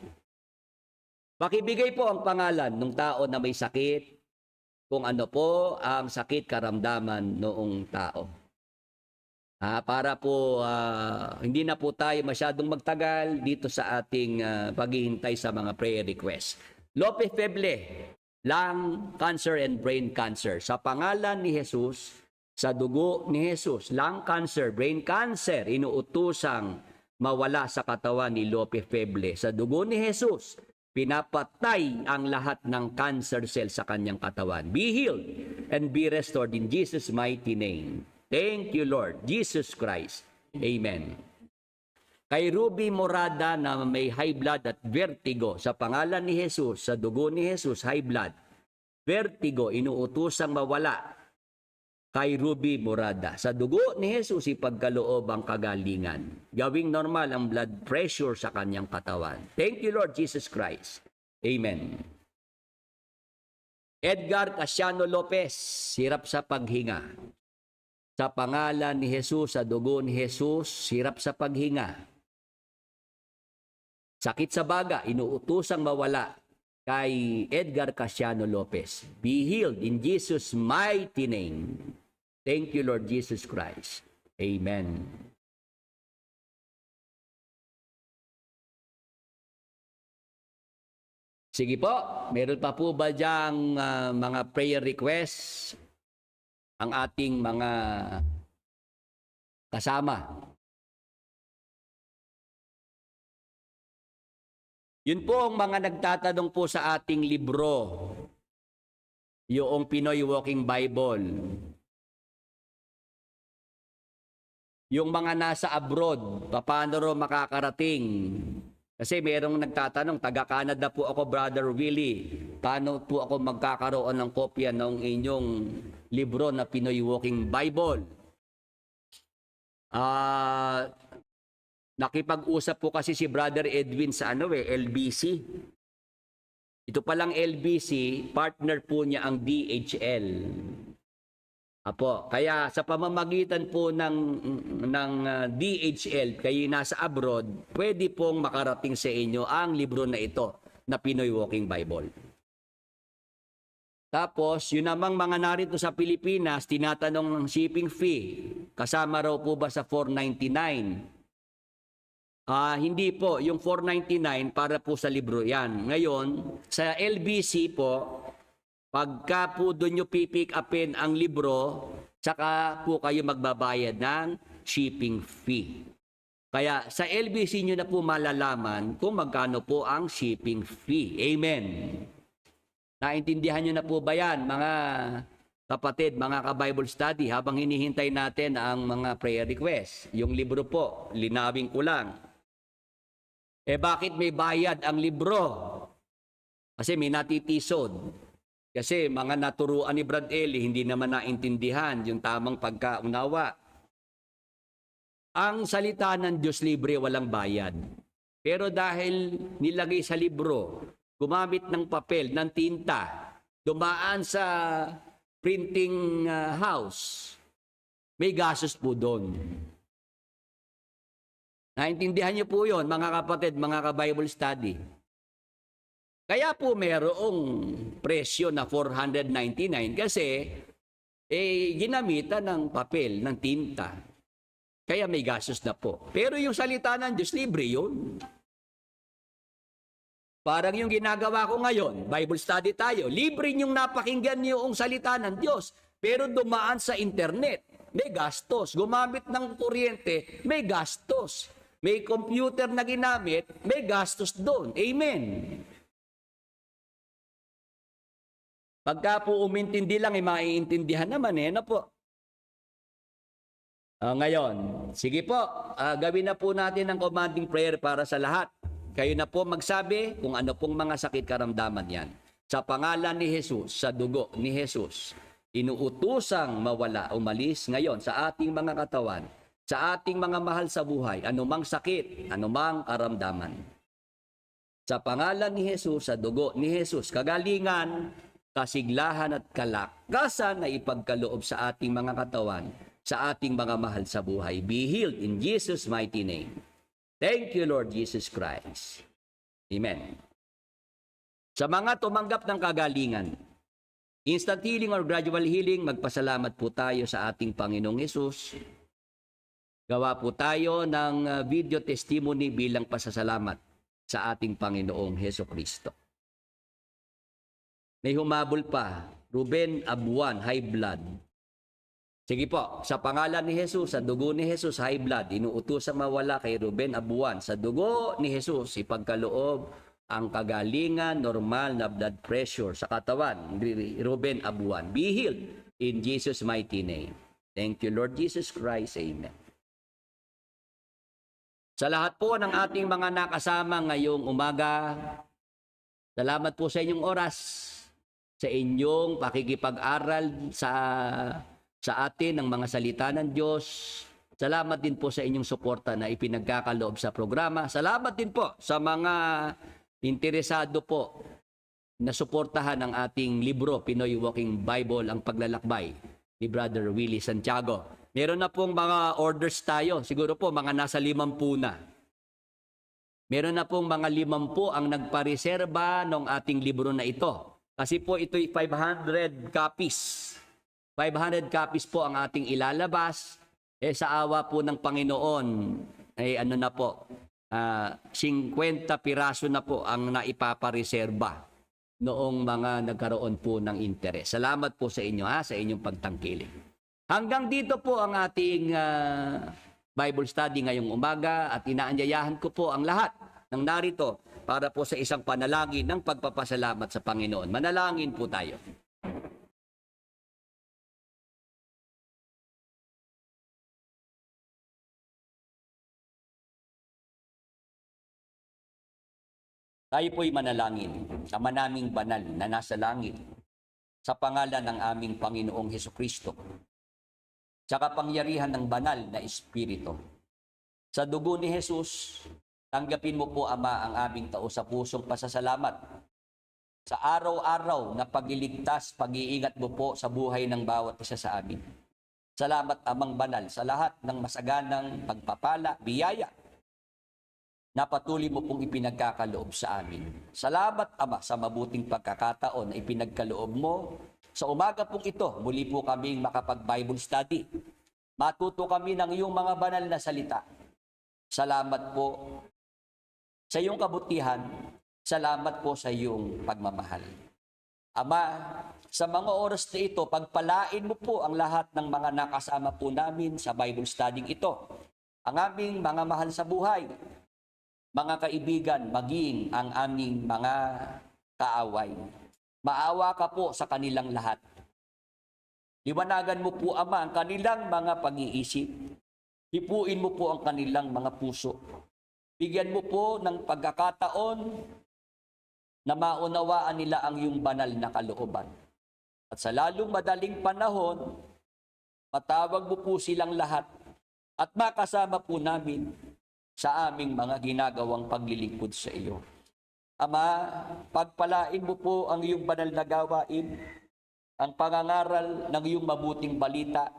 Pakibigay po ang pangalan ng tao na may sakit, kung ano po ang sakit karamdaman noong tao. Para po hindi na po tayo masyadong magtagal dito sa ating paghihintay sa mga prayer requests. Lope Feble, lung cancer and brain cancer. Sa pangalan ni Jesus, sa dugo ni Jesus, lung cancer, brain cancer, inuutusang mawala sa katawan ni Lope Feble. Sa dugo ni Jesus, pinapatay ang lahat ng cancer cells sa kanyang katawan. Be healed and be restored in Jesus' mighty name. Thank you, Lord Jesus Christ. Amen. Kay Ruby Morada na may high blood at vertigo, sa pangalan ni Jesus, sa dugo ni Jesus, high blood, vertigo, inuutusang mawala. Kay Ruby Morada, sa dugo ni Jesus, ipagkaloob ang kagalingan. Gawing normal ang blood pressure sa kanyang katawan. Thank you, Lord Jesus Christ. Amen. Edgar Casiano Lopez, hirap sa paghinga. Sa pangalan ni Jesus, sa dugo ni Jesus, hirap sa paghinga, sakit sa baga, inuutosang mawala kay Edgar Casiano Lopez. Be healed in Jesus' mighty name. Thank you, Lord Jesus Christ. Amen. Sige po, meron pa po ba diyang mga prayer requests ang ating mga kasama? Yun po ang mga nagtatanong po sa ating libro, yung Pinoy Walking Bible. Yung mga nasa abroad, paano ro makakarating? Kasi merong nagtatanong, taga-Canada po ako, Brother Willie. Paano po ako magkakaroon ng kopya ng inyong libro na Pinoy Walking Bible? Nakipag-usap po kasi si Brother Edwin sa LBC. Ito palang LBC, partner po niya ang DHL. Apo, kaya sa pamamagitan po ng DHL, kayo nasa abroad, pwede pong makarating sa inyo ang libro na ito na Pinoy Walking Bible. Tapos, yun namang mga narito sa Pilipinas, tinatanong ng shipping fee. Kasama raw po ba sa 499? Hindi po, yung 499 para po sa libro yan. Ngayon, sa LBC po, pagka po doon nyo pipick upin ang libro, saka po kayo magbabayad ng shipping fee. Kaya sa LBC nyo na po malalaman kung magkano po ang shipping fee. Amen. Naintindihan nyo na po ba yan, mga kapatid, mga ka-Bible study, habang hinihintay natin ang mga prayer requests? Yung libro po, linawin ko lang. Bakit may bayad ang libro? Kasi may natitisod. Kasi mga naturuan ni Brad Eli, hindi naman naintindihan yung tamang pagkaunawa. Ang salita ng Diyos libre, walang bayad. Pero dahil nilagay sa libro, gumamit ng papel, ng tinta, dumaan sa printing house, may gastos po doon. Naintindihan niyo po yun, mga kapatid, mga ka-Bible study. Kaya po mayroong presyo na 499 kasi ginamitan ng papel, ng tinta. Kaya may gastos na po. Pero yung salita ng Diyos, libre yun. Parang yung ginagawa ko ngayon, Bible study tayo, libre yung napakinggan yung salita ng Diyos. Pero dumaan sa internet, may gastos. Gumamit ng kuryente, may gastos. May computer na ginamit, may gastos doon. Amen. Pagka po umintindi lang, maiintindihan naman ano po. Ngayon, sige po, gawin na po natin ang commanding prayer para sa lahat. Kayo na po magsabi kung ano pong mga sakit karamdaman yan. Sa pangalan ni Jesus, sa dugo ni Jesus, inuutusang mawala, umalis ngayon sa ating mga katawan, sa ating mga mahal sa buhay, anumang sakit, anumang karamdaman. Sa pangalan ni Jesus, sa dugo ni Jesus, kagalingan, kasiglahan at kalakasan na ipagkaloob sa ating mga katawan, sa ating mga mahal sa buhay. Be healed in Jesus' mighty name. Thank you, Lord Jesus Christ. Amen. Sa mga tumanggap ng kagalingan, instant healing or gradual healing, magpasalamat po tayo sa ating Panginoong Hesus. Gawa po tayo ng video testimony bilang pasasalamat sa ating Panginoong Hesus Kristo. May humabol pa, Ruben Abuan, high blood. Sige po, sa pangalan ni Jesus, sa dugo ni Jesus, high blood, inuutusang mawala kay Ruben Abuan. Sa dugo ni Jesus, ipagkaloob ang kagalingan, normal na blood pressure sa katawan. Ruben Abuan, be healed in Jesus' mighty name. Thank you, Lord Jesus Christ. Amen. Sa lahat po ng ating mga nakasama ngayong umaga, salamat po sa inyong oras, sa inyong pakikipag-aral sa atin ng mga salita ng Diyos. Salamat din po sa inyong suporta na ipinagkakaloob sa programa. Salamat din po sa mga interesado po na suportahan ang ating libro, Pinoy Walking Bible, ang paglalakbay ni Brother Willie Santiago. Meron na pong mga orders tayo. Siguro po mga nasa 50 na. Meron na pong mga 50 ang nagpareserba ng ating libro na ito. Kasi po ito'y 500 copies. 500 copies po ang ating ilalabas. Sa awa po ng Panginoon, ano na po, 50 piraso na po ang naipapareserba noong mga nagkaroon po ng interes. Salamat po sa inyo, sa inyong pagtangkilik. Hanggang dito po ang ating Bible study ngayong umaga at inaanyayahan ko po ang lahat ng narito para po sa isang panalangin ng pagpapasalamat sa Panginoon. Manalangin po tayo. Tayo po'y manalangin, Ama naming banal na nasa langit, sa pangalan ng aming Panginoong Hesukristo, sa kapangyarihan ng banal na Espiritu. Sa dugo ni Jesus, tanggapin mo po, Ama, ang aming taos sa pusong pasasalamat sa araw-araw na pagliligtas, pag-iingat mo po sa buhay ng bawat isa sa amin. Salamat, Amang Banal, sa lahat ng masaganang pagpapala, biyaya, na patuloy mo pong ipinagkakaloob sa amin. Salamat, Ama, sa mabuting pagkakataon na ipinagkaloob mo. Sa umaga pong ito, muli po kaming makapag-Bible study. Matuto kami ng iyong mga banal na salita. Salamat po sa iyong kabutihan. Salamat po sa iyong pagmamahal. Ama, sa mga oras na ito, pagpalain mo po ang lahat ng mga nakasama po namin sa Bible study ito. Ang aming mga mahal sa buhay, mga kaibigan, maging ang aming mga kaaway. Maawa ka po sa kanilang lahat. Liwanagan mo po, Ama, ang kanilang mga pag-iisip. Hipuin mo po ang kanilang mga puso. Bigyan mo po ng pagkakataon na maunawaan nila ang iyong banal na kalooban. At sa lalong madaling panahon, matawag mo po silang lahat at makasama po namin sa aming mga ginagawang paglilingkod sa iyo. Ama, pagpalain mo po ang iyong banal na gawain, ang pangangaral ng iyong mabuting balita.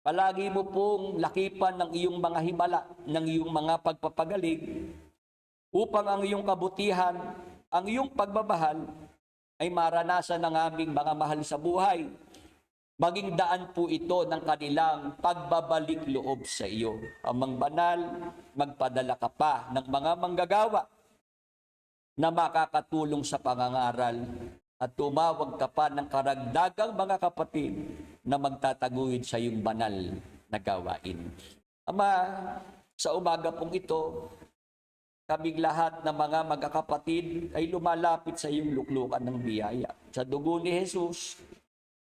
Palagi mo pong lakipan ng iyong mga himala, ng iyong mga pagpapagaling, upang ang iyong kabutihan, ang iyong pagmamahal, ay maranasan ng aming mga mahal sa buhay. Maging daan po ito ng kanilang pagbabalik loob sa iyo. Amang Banal, magpadala ka pa ng mga manggagawa na makakatulong sa pangangaral at tumawag ka pa ng karagdagang mga kapatid na magtataguyod sa iyong banal na gawain. Ama, sa umaga pong ito, kaming lahat ng mga magkakapatid ay lumalapit sa iyong luklukan ng biyaya. Sa dugo ni Jesus,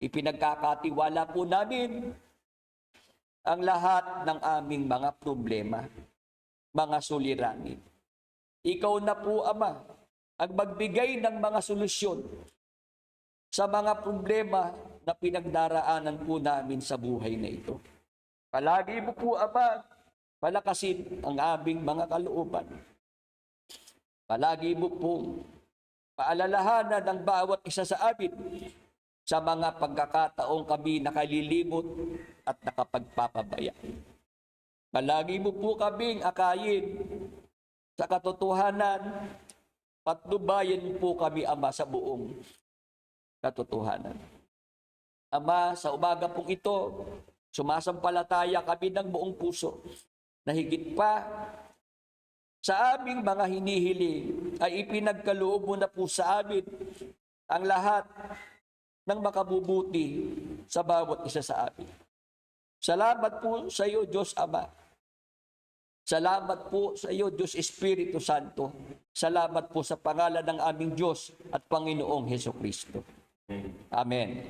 ipinagkakatiwala po namin ang lahat ng aming mga problema, mga suliranin. Ikaw na po, Ama, ang magbigay ng mga solusyon sa mga problema na pinagdaraanan po namin sa buhay na ito. Palagi mo po, Ama, palakasin ang aming mga kalooban. Palagi mo po paalalahanan ng bawat isa sa amin sa mga pagkakataong kami nakalilimot at nakapagpapabaya. Palagi mo po kaming akayin sa katotohanan, patnubayan mo po kami, Ama, sa buong katotohanan. Ama, sa umaga pong ito, sumasampalataya kami ng buong puso na higit pa sa aming mga hinihiling ay ipinagkaloob mo na po sa amin ang lahat ng makabubuti sa bawat isa sa amin. Salamat po sa iyo, Diyos Ama. Salamat po sa iyo, Diyos Espiritu Santo. Salamat po sa pangalan ng aming Diyos at Panginoong Hesukristo. Amen.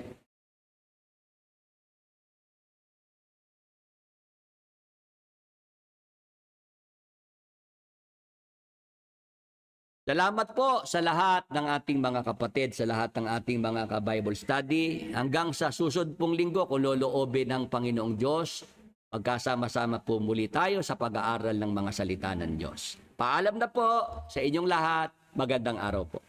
Salamat po sa lahat ng ating mga kapatid, sa lahat ng ating mga ka-Bible study. Hanggang sa susunod pong linggo, kung loloobin ng Panginoong Diyos, magkasama-sama po muli tayo sa pag-aaral ng mga salita ng Diyos. Paalam na po sa inyong lahat. Magandang araw po.